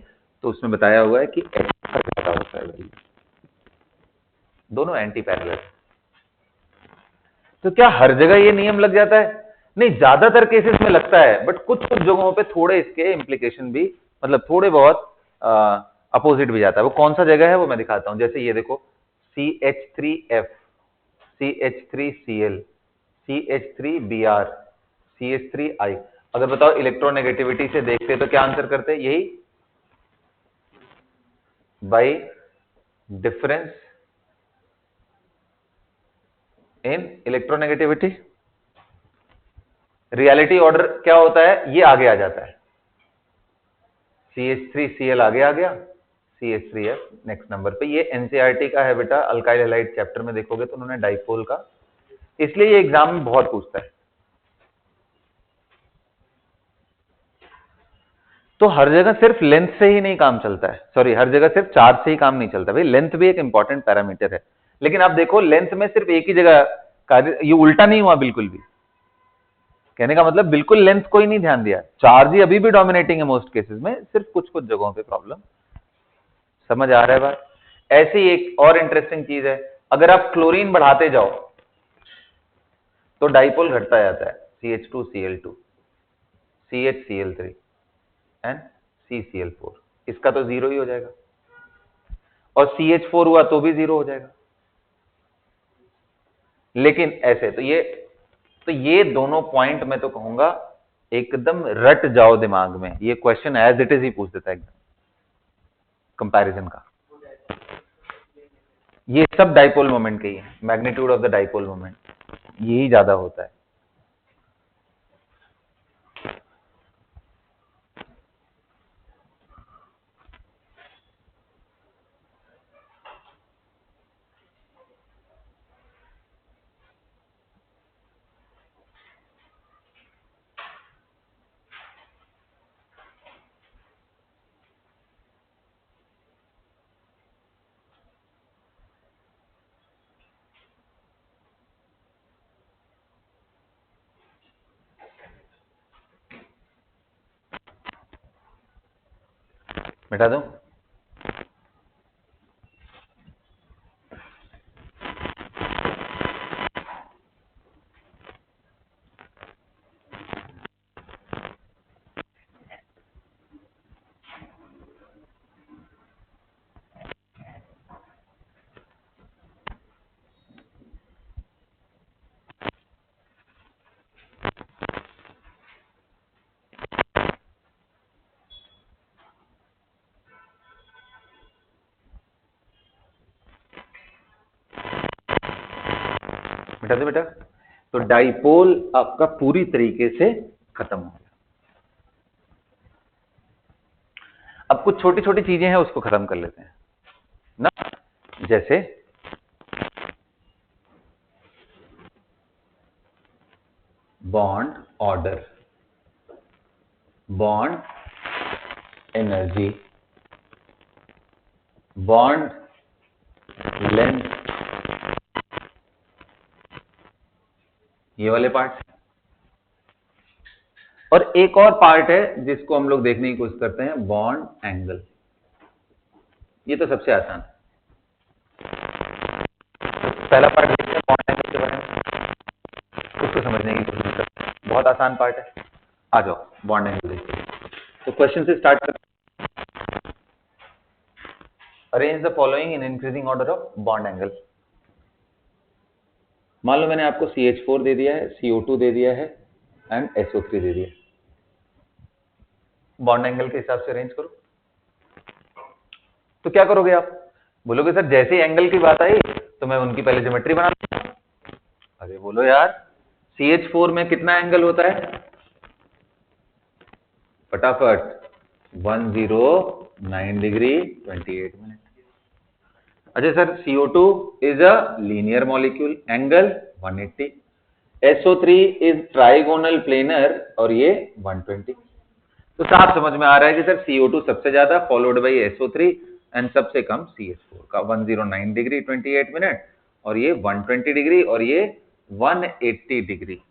तो उसमें बताया हुआ है कि ज्यादा होता है value। दोनों एंटी पैरेलल। तो क्या हर जगह ये नियम लग जाता है, नहीं, ज्यादातर केसेस में लगता है, बट कुछ कुछ जगहों पे थोड़े इसके इम्प्लीकेशन भी, मतलब थोड़े बहुत अपोजिट भी जाता है। वो कौन सा जगह है वो मैं दिखाता हूं। जैसे ये देखो CH3F, CH3Cl, CH3Br, CH3I। अगर बताओ इलेक्ट्रोनेगेटिविटी से देखते तो क्या आंसर करते, यही by difference in electronegativity. Reality order क्या होता है, ये आगे आ जाता है, CH3Cl आगे आ गया, CH3F नेक्स्ट नंबर पे। ये एनसीईआरटी का है बेटा, अल्काइल हैलाइड चैप्टर में देखोगे तो उन्होंने डाइपोल का, इसलिए ये एग्जाम में बहुत पूछता है। तो हर जगह सिर्फ लेंथ से ही नहीं काम चलता है, सॉरी, हर जगह सिर्फ चार्ज से ही काम नहीं चलता भाई, लेंथ भी एक इंपॉर्टेंट पैरामीटर है। लेकिन आप देखो लेंथ में सिर्फ एक ही जगह कार्य, ये उल्टा नहीं हुआ बिल्कुल भी, कहने का मतलब बिल्कुल लेंथ को ही नहीं ध्यान दिया, चार्ज ही अभी भी डोमिनेटिंग है मोस्ट केसेस में, सिर्फ कुछ कुछ जगहों पे प्रॉब्लम। समझ आ रहा है बात। ऐसी एक और इंटरेस्टिंग चीज है, अगर आप क्लोरीन बढ़ाते जाओ तो डाइपोल घटता जाता है, CH2Cl2, CHCl3 एंड CCl4, इसका तो जीरो ही हो जाएगा, और CH4 हुआ तो भी जीरो हो जाएगा। लेकिन ऐसे तो ये दोनों पॉइंट मैं तो कहूंगा एकदम रट जाओ दिमाग में, ये क्वेश्चन एज इट इज ही पूछ देता है एकदम कंपैरिजन का। ये सब डाइपोल मोमेंट के ही है, magnitude of the dipole moment यही ज्यादा होता है। मिटा दूं, मिटा दो बेटा। तो डाइपोल आपका पूरी तरीके से खत्म हो गया। अब कुछ छोटी छोटी चीजें हैं उसको खत्म कर लेते हैं ना, जैसे bond order, bond energy, bond length, ये वाले पार्ट। और एक और पार्ट है जिसको हम लोग देखने की कोशिश करते हैं, बॉन्ड एंगल। ये तो सबसे आसान है। पहला पार्ट देखते हैं बॉन्ड एंगल के बारे में, उसको समझने की कोशिश करते हैं, बहुत आसान पार्ट है। आ जाओ बॉन्ड एंगल देखिए। तो क्वेश्चन से स्टार्ट कर, arrange the following in increasing order of bond angle. मान लो मैंने आपको CH4 दे दिया है, CO2 दे दिया है एंड SO3 दे दिया है। बॉन्ड एंगल के हिसाब से अरेंज करो। तो क्या करोगे आप? बोलोगे सर जैसे ही एंगल की बात आई तो मैं उनकी पहले ज्योमेट्री बना लूंगा। अरे बोलो यार, CH4 में कितना एंगल होता है? फटाफट 109 डिग्री 28 मिनट। अच्छा sir CO2 is a linear molecule, angle 180। SO3 is trigonal planar और ये 120। तो साफ समझ में आ रहा है कि सर CO2 सबसे ज्यादा, फॉलोड बाई SO3 एंड सबसे कम CH4 का 109 डिग्री 28 मिनट, और ये 120 डिग्री और ये 180 डिग्री।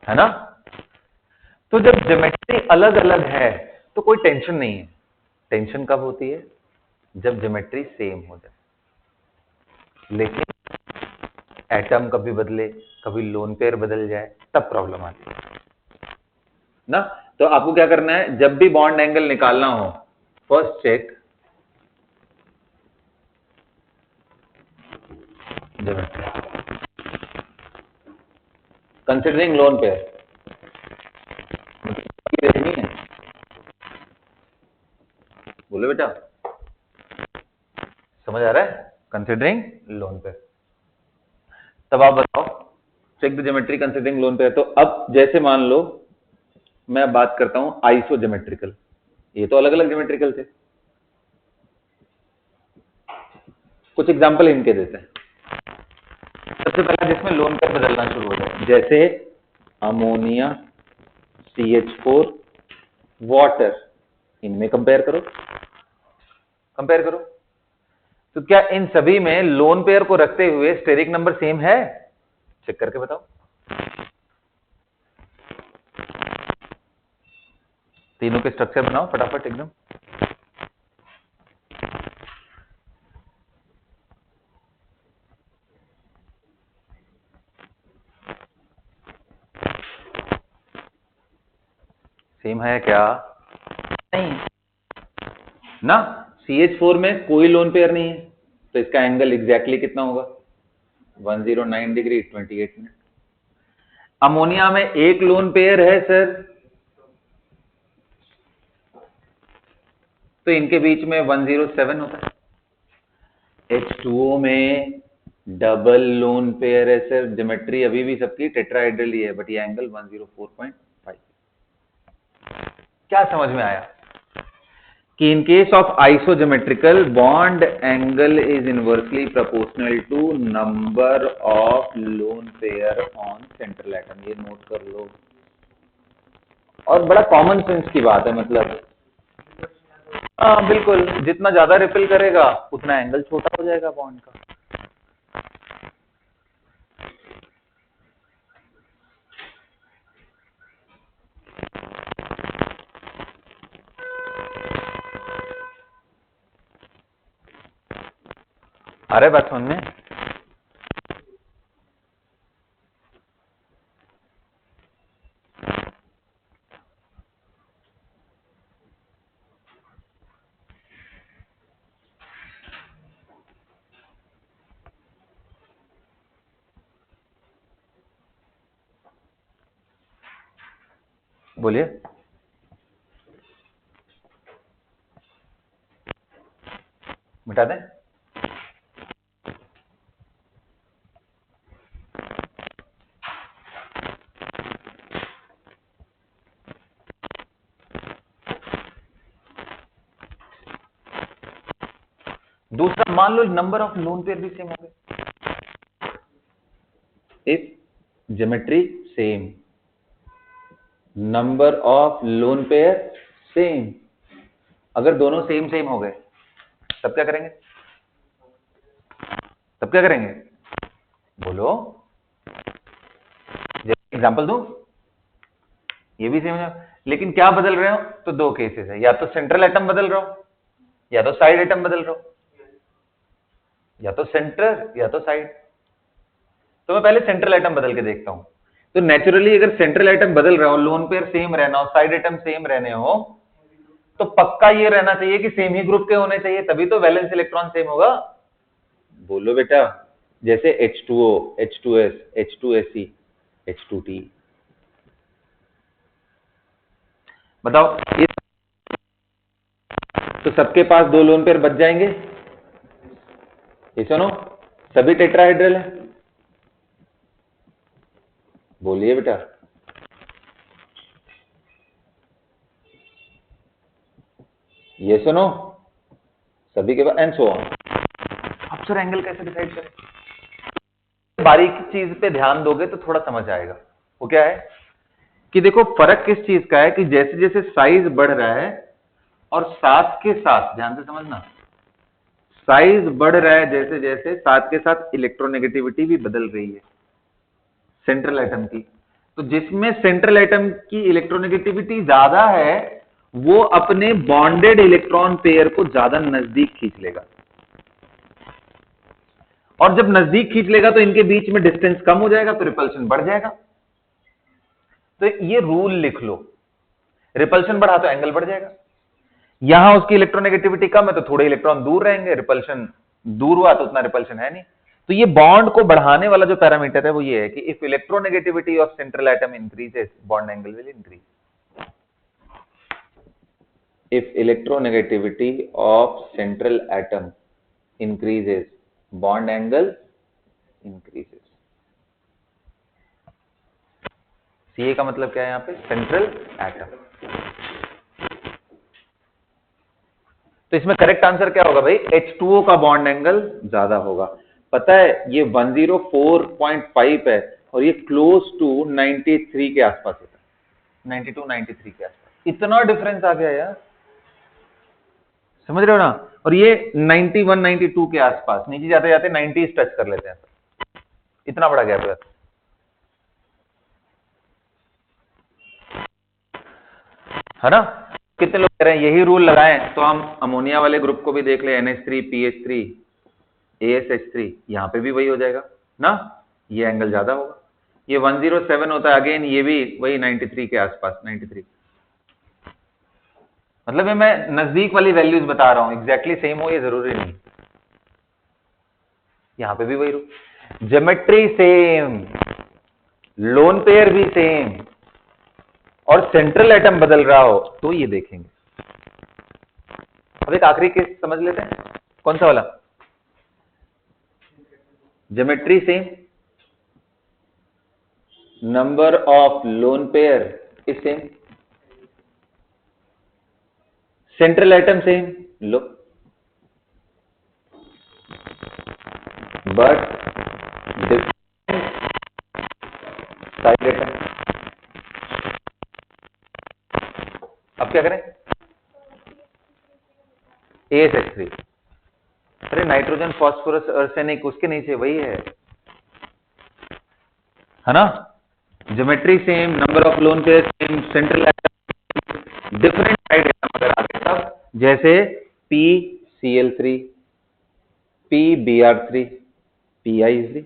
है ना? तो जब ज्योमेट्री अलग अलग है तो कोई टेंशन नहीं है। टेंशन कब होती है? जब ज्योमेट्री सेम हो जाए, लेकिन एटम कभी बदले, कभी लोन पेयर बदल जाए, तब प्रॉब्लम आती है ना। तो आपको क्या करना है, जब भी बॉन्ड एंगल निकालना हो, first check geometry considering lone pair. देखनी है, बोलो बेटा, समझ आ रहा है? Considering lone pair. तब आप बताओ, check the geometry considering lone pair. तो अब जैसे मान लो मैं बात करता हूं आइसो ज्योमेट्रिकल, ये तो अलग अलग ज्योमेट्रिकल थे, कुछ एग्जांपल इनके देते हैं। सबसे पहला जिसमें लोन पेयर बदलना शुरू हो जाए, जैसे अमोनिया, CH4, वाटर, इनमें कंपेयर करो, कंपेयर करो। तो क्या इन सभी में लोन पेयर को रखते हुए स्टेरिक नंबर सेम है? चेक करके बताओ। तीनों के स्ट्रक्चर बनाओ फटाफट एकदम। सेम है क्या? नहीं ना। CH4 में कोई लोन पेयर नहीं है, तो इसका एंगल एग्जैक्टली कितना होगा? 109 डिग्री 28 मिनट। अमोनिया में एक लोन पेयर है सर, तो इनके बीच में 107 होता है। H2O में डबल लोन पेयर है सर, ज्योमेट्री अभी भी सबकी टेट्राहेड्रल ही है, बट ये एंगल 104.5। क्या समझ में आया? कि in case of isogeometrical, bond angle is inversely proportional to number of lone pair on central atom। ये नोट कर लो, और बड़ा कॉमन सेंस की बात है, मतलब हाँ बिल्कुल, जितना ज्यादा रिपेल करेगा उतना एंगल छोटा हो जाएगा बॉन्ड का। आ रहा है बात समझ में? बोलिए। मिटा दें? दूसरा, मान लो नंबर ऑफ लोन पेयर भी सेम हो गए। If geometry same, number of lone pair same, अगर दोनों सेम सेम हो गए तब क्या करेंगे? तब क्या करेंगे? बोलो, एग्जांपल दूं? ये भी सेम है, लेकिन क्या बदल रहे हो? तो दो केसेस है, या तो सेंट्रल एटम बदल रहा हो, या तो साइड एटम बदल रहा हो, या तो सेंटर या तो साइड। तो मैं पहले सेंट्रल एटम बदल के देखता हूं। तो नेचुरली अगर सेंट्रल एटम बदल रहा हो, लोन पेयर सेम रहना हो, साइड एटम सेम रहने हो, तो पक्का ये रहना चाहिए कि सेम ही ग्रुप के होने चाहिए, तभी तो वैलेंस इलेक्ट्रॉन सेम होगा। बोलो बेटा, जैसे H2O, H2S, H2SE, H2T। बताओ, तो सबके पास 2 लोन पेयर बच जाएंगे? ये सुनो, सभी टेट्राहेड्रल है? बोलिए बेटा। ये सुनो, सभी के पास एंड सो ऑन। अब सर एंगल कैसे डिसाइड करें? बारीक चीज पे ध्यान दोगे तो थोड़ा समझ आएगा। वो क्या है कि देखो, फर्क किस चीज का है कि जैसे जैसे साइज बढ़ रहा है और साथ के साथ, ध्यान से समझना, साइज बढ़ रहा है जैसे जैसे, साथ के साथ इलेक्ट्रोनेगेटिविटी भी बदल रही है सेंट्रल एटम की। तो जिसमें सेंट्रल एटम की इलेक्ट्रोनेगेटिविटी ज्यादा है, वो अपने बॉन्डेड इलेक्ट्रॉन पेयर को ज्यादा नजदीक खींच लेगा, और जब नजदीक खींच लेगा तो इनके बीच में डिस्टेंस कम हो जाएगा, तो रिपल्शन बढ़ जाएगा। तो ये रूल लिख लो, रिपल्शन बढ़ा तो एंगल बढ़ जाएगा। यहां उसकी इलेक्ट्रोनेगेटिविटी कम है तो थोड़े इलेक्ट्रॉन दूर रहेंगे, रिपल्शन दूर हुआ तो उतना रिपल्शन है नहीं। तो ये बॉन्ड को बढ़ाने वाला जो पैरामीटर है वो ये है कि if electronegativity of central atom increases, bond angle will increase. If electronegativity of central atom increases, bond angle increases. CA का मतलब क्या है यहां पे? Central atom. तो इसमें करेक्ट आंसर क्या होगा भाई? H2O का बॉन्ड एंगल ज्यादा होगा। पता है ये 104.5 है और ये क्लोज टू 93 के आसपास होता है, 92 93 के आसपास। इतना डिफरेंस आ गया यार, समझ रहे हो ना? और ये 91 92 के आसपास, नीचे जाते जाते 90 टच कर लेते हैं, इतना बड़ा गैप है। है ना? कितने लोग कह रहे हैं यही रूल लगाएं तो हम अमोनिया वाले ग्रुप को भी देख ले, NH3 PH3 ASH3, यहां पे भी वही हो जाएगा ना, ये एंगल ज्यादा होगा। ये 107 होता है, अगेन ये भी वही 93 के आसपास, 93। मतलब ये मैं नजदीक वाली वैल्यूज बता रहा हूं, एग्जैक्टली सेम हो ये जरूरी नहीं। यहां पे भी वही rule, geometry same, lone pair भी सेम, और सेंट्रल एटम बदल रहा हो तो ये देखेंगे। अब एक आखिरी केस समझ लेते हैं, कौन सा वाला? Geometry same, number of lone pair is same, central atom same, low, but different side atom. अब क्या करें? ASH3, अरे नाइट्रोजन फास्फोरस आर्सेनिक, उसके नीचे वही है ना? Geometry same, number of lone pair same, central atom different side atom अगर आ गए तब, जैसे PCl3, PBr3, PiZ3।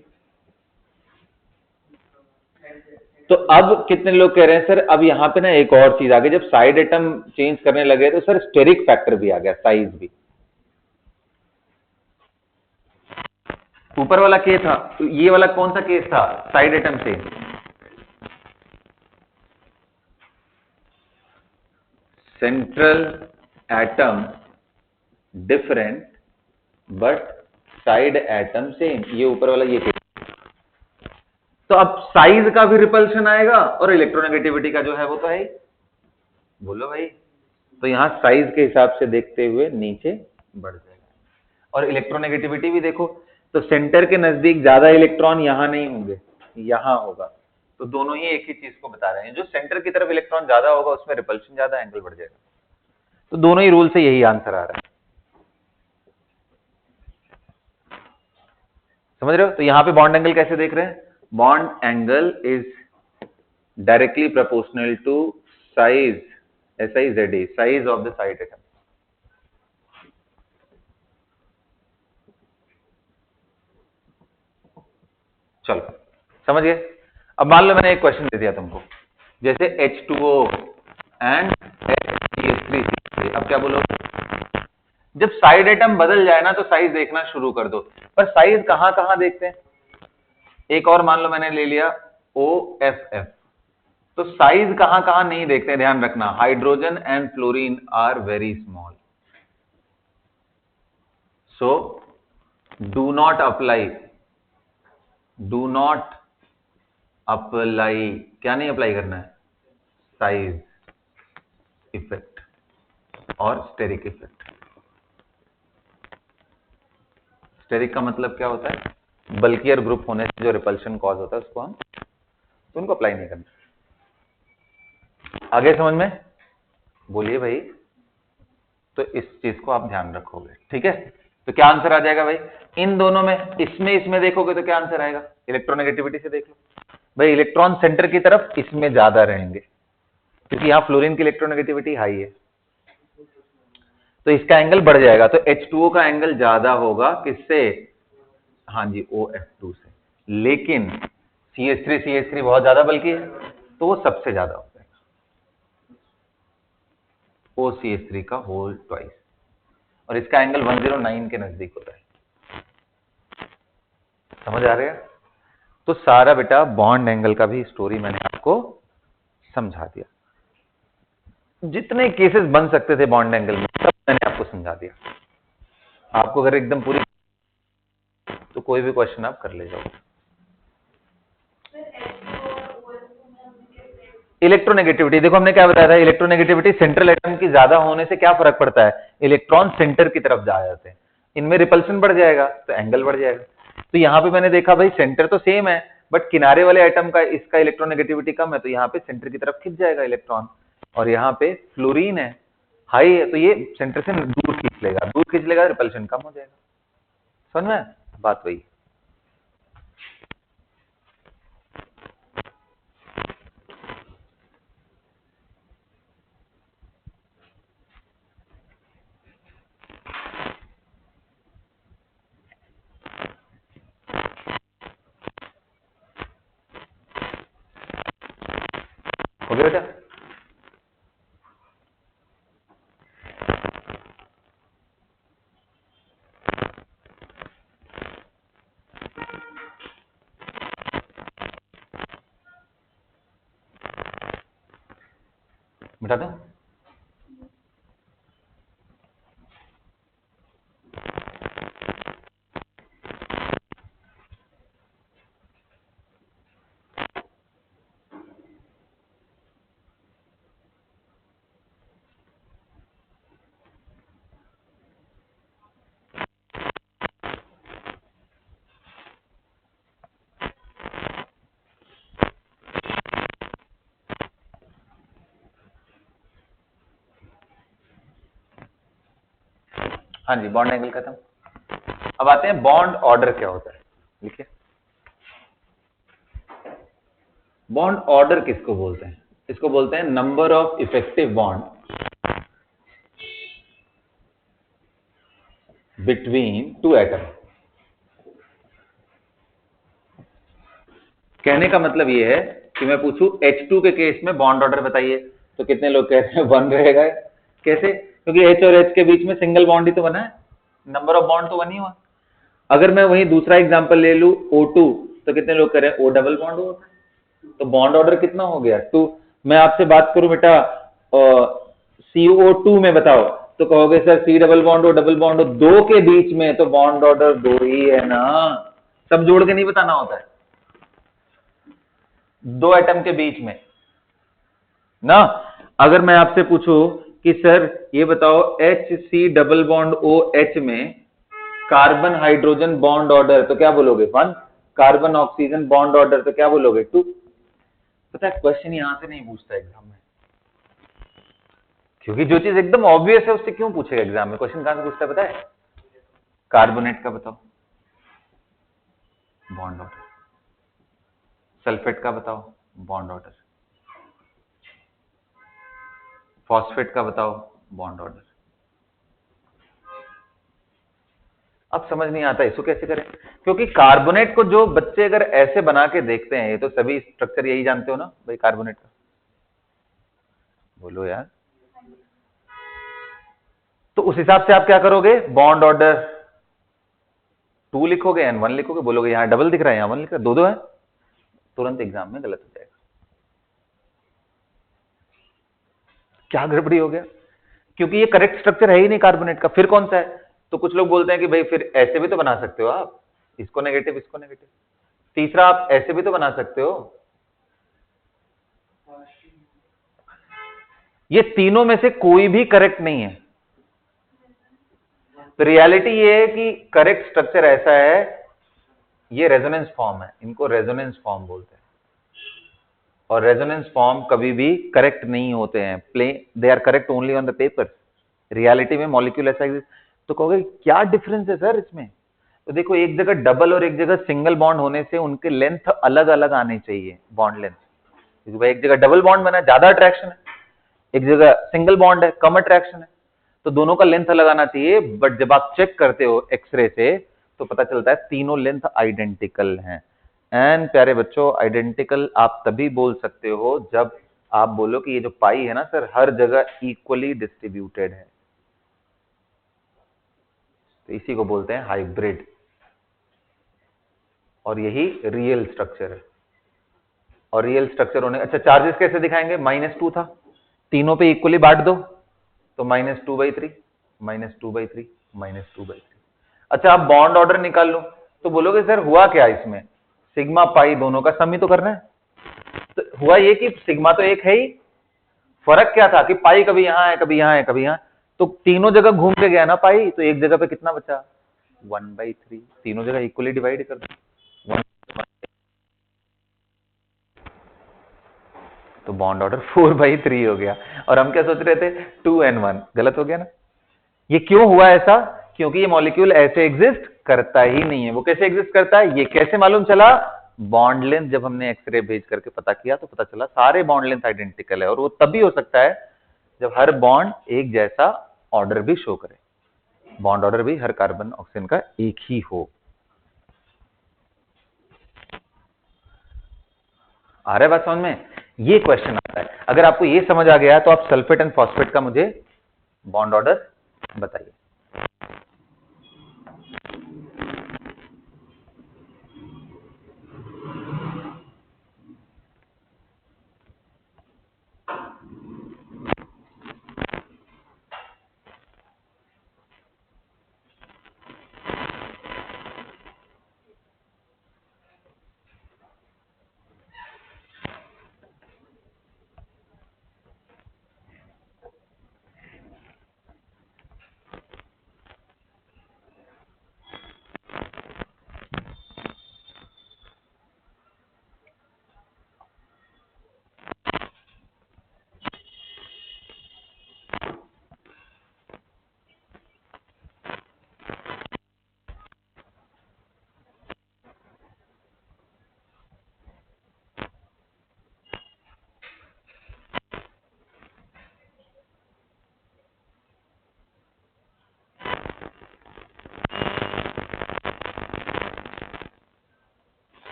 तो अब कितने लोग कह रहे हैं सर अब यहां पे ना एक और चीज आ गई, जब साइड एटम चेंज करने लगे तो सर स्टेरिक फैक्टर भी आ गया, साइज भी। ऊपर वाला केस था, ये वाला कौन सा केस था? साइड एटम से, central atom different but side atom same, ये ऊपर वाला ये केस। तो अब साइज का भी रिपल्शन आएगा और इलेक्ट्रोनेगेटिविटी का जो है वो तो है ही। बोलो भाई, तो यहां साइज के हिसाब से देखते हुए नीचे बढ़ जाएगा, और इलेक्ट्रोनेगेटिविटी भी देखो, तो सेंटर के नजदीक ज्यादा इलेक्ट्रॉन यहां नहीं होंगे, यहां होगा। तो दोनों ही एक ही चीज को बता रहे हैं, जो सेंटर की तरफ इलेक्ट्रॉन ज्यादा होगा उसमें रिपल्शन ज्यादा, एंगल बढ़ जाएगा। तो दोनों ही रूल से यही आंसर आ रहा है, समझ रहे हो? तो यहां पे बॉन्ड एंगल कैसे देख रहे हैं? Bond angle is directly proportional to size, SIZE, size of the side atom. चलो समझ गए। अब मान लो मैंने एक क्वेश्चन दे दिया तुमको, जैसे H2O एंड HCH3। अब क्या बोलोगे? जब साइड एटम बदल जाए ना तो साइज देखना शुरू कर दो, पर साइज कहां कहां देखते हैं? एक और मान लो मैंने ले लिया OFF, तो साइज कहां कहां नहीं देखते, ध्यान रखना, hydrogen and fluorine are very small, so do not apply क्या नहीं अप्लाई करना है? साइज इफेक्ट और स्टेरिक इफेक्ट। स्टेरिक का मतलब क्या होता है? बल्कियर ग्रुप होने से जो रिपल्शन कॉज होता है उसको हम, तो उनको अप्लाई नहीं करना। आगे समझ में? बोलिए भाई। तो इस चीज को आप ध्यान रखोगे, ठीक है? तो क्या आंसर आ जाएगा भाई? इन दोनों में, इसमें देखोगे तो क्या आंसर आएगा? इलेक्ट्रोनेगेटिविटी से देख लो भाई, इलेक्ट्रॉन सेंटर की तरफ इसमें ज्यादा रहेंगे क्योंकि यहां फ्लोरीन की इलेक्ट्रोनेगेटिविटी हाई है, तो इसका एंगल बढ़ जाएगा। तो H2O का एंगल ज्यादा होगा किससे? हाँ जी, OF2 से। लेकिन CH3 बहुत ज्यादा बल्कि है, तो वो सबसे ज्यादा हो जाएगा, OCH3 का होल ट्वाइस, और इसका एंगल 109 के नजदीक होता है। समझ आ रहा है? तो सारा बेटा बॉन्ड एंगल का भी स्टोरी मैंने आपको समझा दिया, जितने केसेस बन सकते थे बॉन्ड एंगल में सब मैंने आपको समझा दिया। आपको अगर एकदम पूरी, तो कोई भी क्वेश्चन आप कर ले जाओ। इलेक्ट्रोनेगेटिविटी देखो, हमने क्या बताया था? इलेक्ट्रोनेगेटिविटी सेंट्रल एटम की ज्यादा होने से क्या फर्क पड़ता है? इलेक्ट्रॉन सेंटर की तरफ जा जाते हैं, इनमें रिपल्शन बढ़ जाएगा तो एंगल बढ़ जाएगा। तो यहाँ पे मैंने देखा भाई सेंटर तो सेम है, बट किनारे वाले एटम का इसका इलेक्ट्रोनेगेटिविटी कम है, तो यहाँ पे सेंटर की तरफ खिंच जाएगा इलेक्ट्रॉन, और यहाँ पे फ्लोरीन है, हाई है, तो ये सेंटर से दूर खींच लेगा, रिपल्शन कम हो जाएगा। समझ में बात? वही हो गया बेटा। बता दो। हाँ जी, बॉन्ड एंगल खत्म। अब आते हैं बॉन्ड ऑर्डर क्या होता है, लिखिए। बॉन्ड ऑर्डर किसको बोलते हैं? इसको बोलते हैं number of effective bond between two atom. कहने का मतलब ये है कि मैं पूछूं H2 के केस में बॉन्ड ऑर्डर बताइए, तो कितने लोग कह रहे हैं 1 रहेगा। कैसे? क्योंकि H और H के बीच में सिंगल बॉन्ड ही तो बना है, नंबर ऑफ बॉन्ड तो 1 ही हुआ। अगर मैं वही दूसरा एग्जांपल ले लूं O2, तो कितने लोग कह रहे हैं O डबल बॉन्ड होता है, तो बॉन्ड ऑर्डर कितना हो गया 2। मैं आपसे बात करूं बेटा CO2 में बताओ, तो कहोगे सर C डबल बॉन्ड हो डबल बॉन्ड हो, दो के बीच में तो बॉन्ड ऑर्डर 2 ही है ना, सब जोड़ के नहीं बताना होता है, दो एटम के बीच में ना। अगर मैं आपसे पूछूं कि सर ये बताओ HC डबल बॉन्ड OH में कार्बन हाइड्रोजन बॉन्ड ऑर्डर, तो क्या बोलोगे 1। कार्बन ऑक्सीजन बॉन्ड ऑर्डर, तो क्या बोलोगे 2। पता है क्वेश्चन यहां से नहीं पूछता एग्जाम में, क्योंकि जो चीज एकदम ऑब्वियस है उससे क्यों पूछेगा एग्जाम में? क्वेश्चन कहां से पूछता है पता है? कार्बोनेट का बताओ बॉन्ड ऑर्डर, सल्फेट का बताओ बॉन्ड ऑर्डर, फॉस्फेट का बताओ बॉन्ड ऑर्डर। अब समझ नहीं आता इसको कैसे करें, क्योंकि कार्बोनेट को जो बच्चे अगर ऐसे बना के देखते हैं, ये तो सभी स्ट्रक्चर यही जानते हो ना भाई कार्बोनेट का, बोलो यार। तो उस हिसाब से आप क्या करोगे, बॉन्ड ऑर्डर 2 लिखोगे एंड 1 लिखोगे, बोलोगे यहाँ डबल दिख रहा है, यहाँ 1 लिख रहा है, 2 है, तुरंत एग्जाम में गलत हो जाएगा। क्या गड़बड़ी हो गया, क्योंकि ये करेक्ट स्ट्रक्चर है ही नहीं कार्बोनेट का, फिर कौन सा है। तो कुछ लोग बोलते हैं कि भाई फिर ऐसे भी तो बना सकते हो आप, इसको नेगेटिव इसको नेगेटिव। तीसरा आप ऐसे भी तो बना सकते हो। ये तीनों में से कोई भी करेक्ट नहीं है। तो रियलिटी ये है कि करेक्ट स्ट्रक्चर ऐसा है, ये रेजोनेंस फॉर्म है, इनको रेजोनेंस फॉर्म बोलते हैं। और रेजोनेंस फॉर्म कभी भी करेक्ट नहीं होते हैं, they are correct only on the paper. Reality में मॉलिक्यूल ऐसा एग्जिस्ट। तो कहोगे क्या डिफरेंस है सर इसमें, तो देखो एक जगह डबल और एक जगह सिंगल बॉन्ड होने से उनके लेंथ अलग अलग आने चाहिए, बॉन्ड लेंथ। क्योंकि भाई एक जगह डबल बॉन्ड बना ज्यादा अट्रैक्शन है, एक जगह सिंगल बॉन्ड है कम अट्रैक्शन है, तो दोनों का लेंथ अलग आना चाहिए। बट जब आप चेक करते हो एक्सरे से तो पता चलता है तीनों लेंथ आइडेंटिकल हैं। एंड प्यारे बच्चों, आइडेंटिकल आप तभी बोल सकते हो जब आप बोलो कि ये जो पाई है ना सर हर जगह इक्वली डिस्ट्रीब्यूटेड है, तो इसी को बोलते हैं हाइब्रिड। और यही रियल स्ट्रक्चर है। और रियल स्ट्रक्चर होने, अच्छा चार्जेस कैसे दिखाएंगे, -2 था, तीनों पे इक्वली बांट दो तो -2/3 -2/3 -2/3। अच्छा आप बॉन्ड ऑर्डर निकाल लो, तो बोलोगे सर हुआ क्या इसमें, सिग्मा पाई दोनों का सम ही तो करना है। तो हुआ ये कि सिग्मा तो एक है ही, फर्क क्या था कि पाई कभी यहां है कभी यहां है कभी यहां, तो तीनों जगह घूम के गया ना पाई, तो एक जगह पे कितना बचा 1/3, तीनों जगह इक्वली डिवाइड कर दो, तो बॉन्ड ऑर्डर 4/3 हो गया। और हम क्या सोच रहे थे 2 and 1, गलत हो गया ना। ये क्यों हुआ ऐसा, क्योंकि ये मॉलिक्यूल ऐसे एग्जिस्ट करता ही नहीं है। वो कैसे एग्जिस्ट करता है, ये कैसे मालूम चला, बॉन्ड लेंथ जब हमने एक्सरे भेज करके पता किया तो पता चला सारे बॉन्ड लेंथ आइडेंटिकल है। और वो तभी हो सकता है जब हर बॉन्ड एक जैसा ऑर्डर भी शो करे, बॉन्ड ऑर्डर भी हर कार्बन ऑक्सीजन का एक ही हो। आ रहा है बात समझ में, ये क्वेश्चन आता है। अगर आपको ये समझ आ गया तो आप सल्फेट एंड फॉस्फेट का मुझे बॉन्ड ऑर्डर बताइए।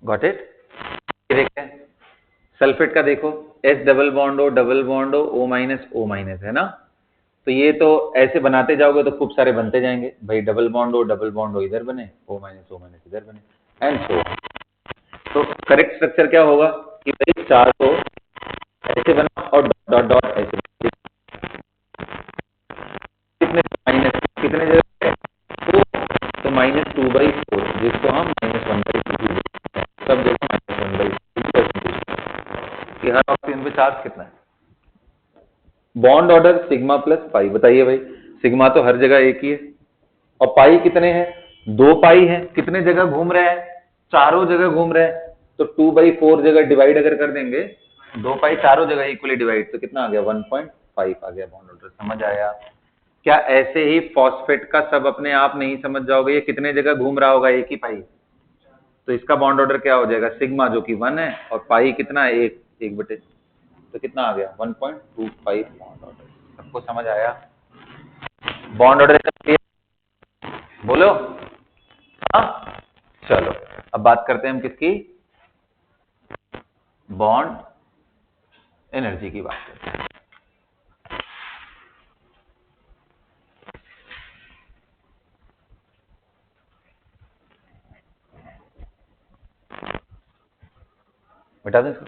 Got it. देखते हैं सल्फेट का, देखो S डबल बॉन्ड हो O- है ना। तो ये तो ऐसे बनाते जाओगे तो खूब सारे बनते जाएंगे भाई, डबल बॉन्ड हो इधर बने, O- इधर बने एंड सो। तो करेक्ट स्ट्रक्चर क्या होगा कि भाई 4 को ऐसे बना और डॉट डॉट ऐसे बना। कितने माइनस कितने जगह है? तो -2/4 जिसको हम -1/3 सब जगह -1/3 कि हर ऑक्सीजन पे चार्ज कितना है। Bond order sigma plus pi, बताइए भाई सिग्मा तो हर जगह एक ही है और पाई कितने हैं, 2 पाई है, कितने जगह घूम रहे हैं, चारों जगह घूम रहे हैं। तो 2/4 जगह डिवाइड अगर कर देंगे, 2 पाई चारों जगह इक्वली डिवाइड, तो कितना आ गया 1.5 आ गया बॉन्ड ऑर्डर। समझ आया। क्या ऐसे ही फॉस्फेट का सब अपने आप नहीं समझ जाओगे, ये कितने जगह घूम रहा होगा एक ही पाई, तो इसका बॉन्ड ऑर्डर क्या हो जाएगा सिग्मा जो कि 1 है और पाई कितना है 1/, तो कितना आ गया 1.25 बॉन्ड ऑर्डर। सबको समझ आया। बॉन्ड ऑर्डर क्लियर, बोलो। हाँ चलो अब बात करते हैं हम किसकी, बॉन्ड एनर्जी की बात करते हैं। बता दें इसको।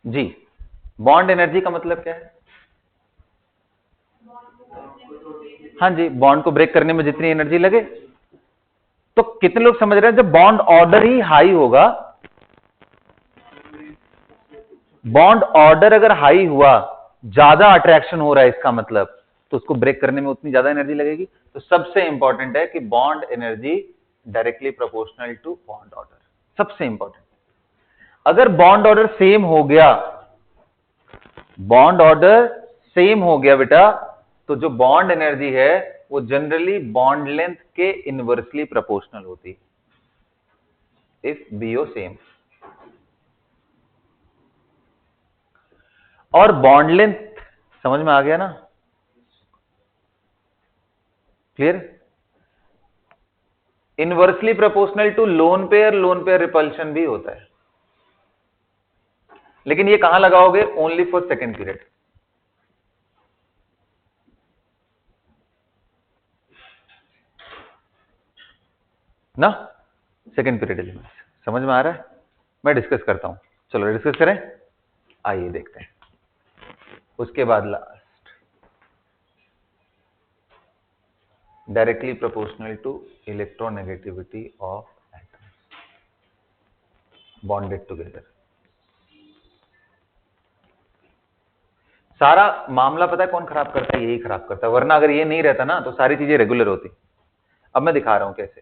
जी बॉन्ड एनर्जी का मतलब क्या है? हाँ जी, बॉन्ड को ब्रेक करने में जितनी एनर्जी लगे। तो कितने लोग समझ रहे हैं जब बॉन्ड ऑर्डर ही हाई होगा, बॉन्ड ऑर्डर अगर हाई हुआ, ज्यादा अट्रैक्शन हो रहा है इसका मतलब, तो उसको ब्रेक करने में उतनी ज्यादा एनर्जी लगेगी। तो सबसे इंपॉर्टेंट है कि bond energy directly proportional to bond order, सबसे इंपॉर्टेंट। अगर बॉन्ड ऑर्डर सेम हो गया, बॉन्ड ऑर्डर सेम हो गया बेटा, तो जो बॉन्ड एनर्जी है वो जनरली बॉन्ड लेंथ के इनवर्सली प्रोपोर्शनल होती है, इफ बीओ सेम। और बॉन्ड लेंथ समझ में आ गया ना, clear? Inversely proportional to lone pair repulsion भी होता है, लेकिन ये कहां लगाओगे? Only for second period. ना सेकेंड पीरियड एलिमेंट्स समझ में आ रहा है? मैं डिस्कस करता हूं, चलो डिस्कस करें, आइए देखते हैं। उसके बाद last, directly proportional to electronegativity of atoms bonded together. सारा मामला पता है कौन खराब करता है? यही खराब करता है, वरना अगर ये नहीं रहता ना तो सारी चीजें रेगुलर होती। अब मैं दिखा रहा हूं कैसे।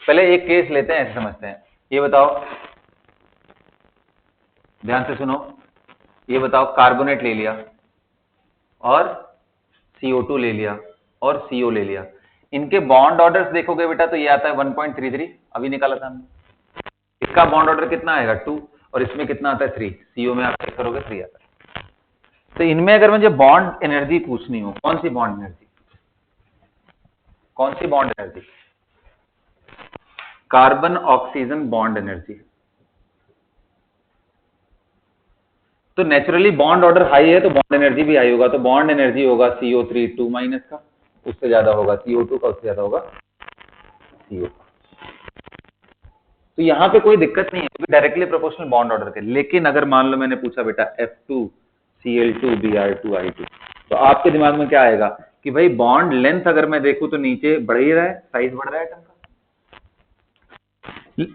पहले एक केस लेते हैं, ऐसे समझते हैं। ये बताओ, ध्यान से सुनो, ये बताओ कार्बोनेट ले लिया और CO2 ले लिया और CO ले लिया, इनके बॉन्ड ऑर्डर्स देखोगे बेटा तो ये आता है 1.33, अभी निकाला था हमने। इसका बॉन्ड ऑर्डर कितना आएगा? 2, और इसमें कितना आता है? 3। CO में आप चेक करोगे 3 आता है। तो इनमें अगर मुझे बॉन्ड एनर्जी पूछनी हो, कौन सी बॉन्ड एनर्जी? कौन सी bond energy? Carbon oxygen bond energy. तो नेचुरली बॉन्ड ऑर्डर हाई है तो बॉन्ड एनर्जी भी हाई होगा, तो बॉन्ड एनर्जी होगा CO3 2 माइनस का, उससे ज्यादा होगा CO2 का, उससे ज्यादा होगा CO का। तो यहां पे कोई दिक्कत नहीं है क्योंकि डायरेक्टली प्रोपोर्शनल बॉन्ड ऑर्डर के। लेकिन अगर मान लो मैंने पूछा बेटा F2Cl2 Br2I2, तो आपके दिमाग में क्या आएगा कि भाई बॉन्ड लेंथ अगर मैं देखूं तो नीचे बढ़ ही रहा है, साइज बढ़ रहा है एटम का।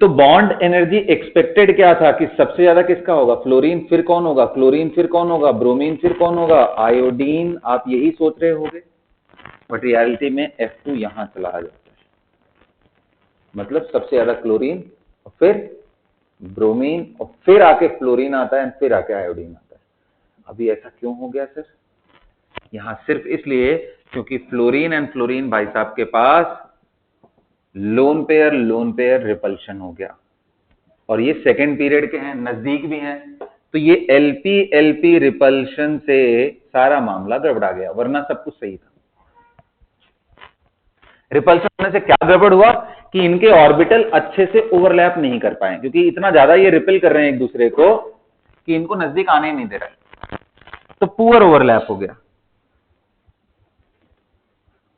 तो बॉन्ड एनर्जी एक्सपेक्टेड क्या था कि सबसे ज्यादा किसका होगा? फ्लोरीन, फिर कौन होगा? क्लोरीन, फिर कौन होगा? ब्रोमीन, फिर कौन होगा? आयोडीन। आप यही सोच रहे होगे, बट रियलिटी में F2 यहां चला जाता है, मतलब सबसे ज्यादा क्लोरीन और फिर ब्रोमीन और फिर आके फ्लोरीन आता है, फिर आके आयोडीन आता है। अभी ऐसा क्यों हो गया सर? यहां सिर्फ इसलिए क्योंकि फ्लोरीन एंड फ्लोरीन भाई साहब के पास लोन पेयर रिपल्शन हो गया, और ये सेकेंड पीरियड के हैं, नजदीक भी हैं, तो ये LP रिपल्शन से सारा मामला गड़बड़ा गया, वरना सब कुछ सही था। रिपल्शन होने से क्या गड़बड़ हुआ कि इनके ऑर्बिटल अच्छे से ओवरलैप नहीं कर पाए, क्योंकि इतना ज्यादा ये रिपेल कर रहे हैं एक दूसरे को कि इनको नजदीक आने ही नहीं दे रहा है, तो पुअर ओवरलैप हो गया।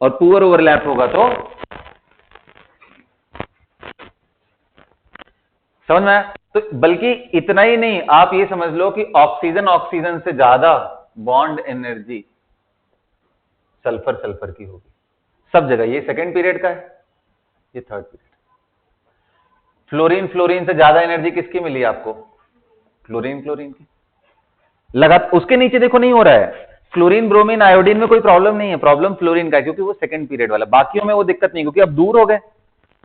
और पुअर ओवरलैप होगा तो समझ में आया? तो बल्कि इतना ही नहीं, आप ये समझ लो कि ऑक्सीजन से ज्यादा बॉन्ड एनर्जी सल्फर की होगी सब जगह। ये सेकेंड पीरियड का है, ये थर्ड पीरियड। फ्लोरीन से ज्यादा एनर्जी किसकी मिली आपको? क्लोरीन की। लगा उसके नीचे देखो नहीं हो रहा है। क्लोरीन, ब्रोमीन, आयोडीन में कोई प्रॉब्लम नहीं है, प्रॉब्लम फ्लोरीन का है क्योंकि वो सेकंड पीरियड वाला। बाकियों में वो दिक्कत नहीं, क्योंकि अब दूर हो गए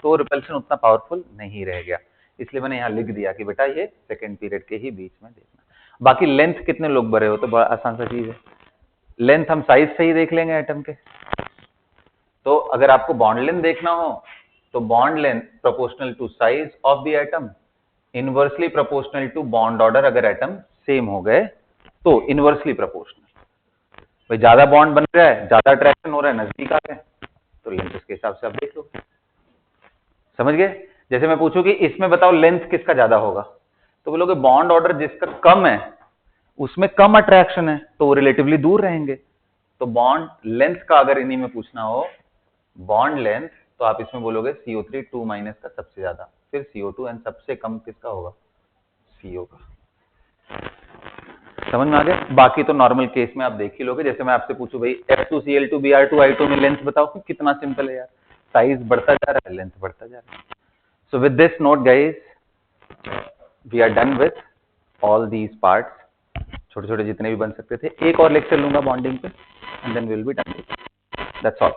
तो रिपल्शन उतना पावरफुल नहीं रह गया। इसलिए मैंने यहां लिख दिया कि बेटा ये सेकंड पीरियड के ही बीच में देखना। बाकी लेंथ कितने लोग भरे हो तो बड़ा आसान सा चीज है, लेंथ हम साइज से ही देख लेंगे एटम के। तो अगर आपको बॉन्ड लेंथ देखना हो तो bond length proportional to size of the atom, inversely proportional to bond order. अगर एटम सेम हो गए तो इनवर्सली प्रोपोर्शनल, भाई ज्यादा बॉन्ड बन रहा है, ज्यादा अट्रैक्शन हो रहा है, नजदीक आ गए तो लेंथ उसके हिसाब से आप देख लो। समझ गए? जैसे मैं पूछूं कि इसमें बताओ लेंथ किसका ज्यादा होगा, तो बोलोगे बॉन्ड ऑर्डर जिसका कम है उसमें कम अट्रैक्शन है तो वो रिलेटिवली दूर रहेंगे। तो बॉन्ड लेंथ का अगर इन्हीं में पूछना हो, बॉन्ड लेंथ, तो आप इसमें बोलोगे CO3 2 माइनस का सबसे ज्यादा, फिर CO2 एंड सबसे कम किसका होगा, CO का। समझ में आ गया? बाकी तो नॉर्मल केस में आप देख ही लोगे। जैसे मैं आपसे पूछूं भाई F2Cl2 Br2I2 में लेंथ बताओ, कितना सिंपल है यार, साइज बढ़ता जा रहा है, लेंथ बढ़ता जा रहा है। So with this note guys, we are done with all these parts, छोटे छोटे जितने भी बन सकते थे। एक और लेक्चर लूंगा बॉन्डिंग पे and then will be done. That's all.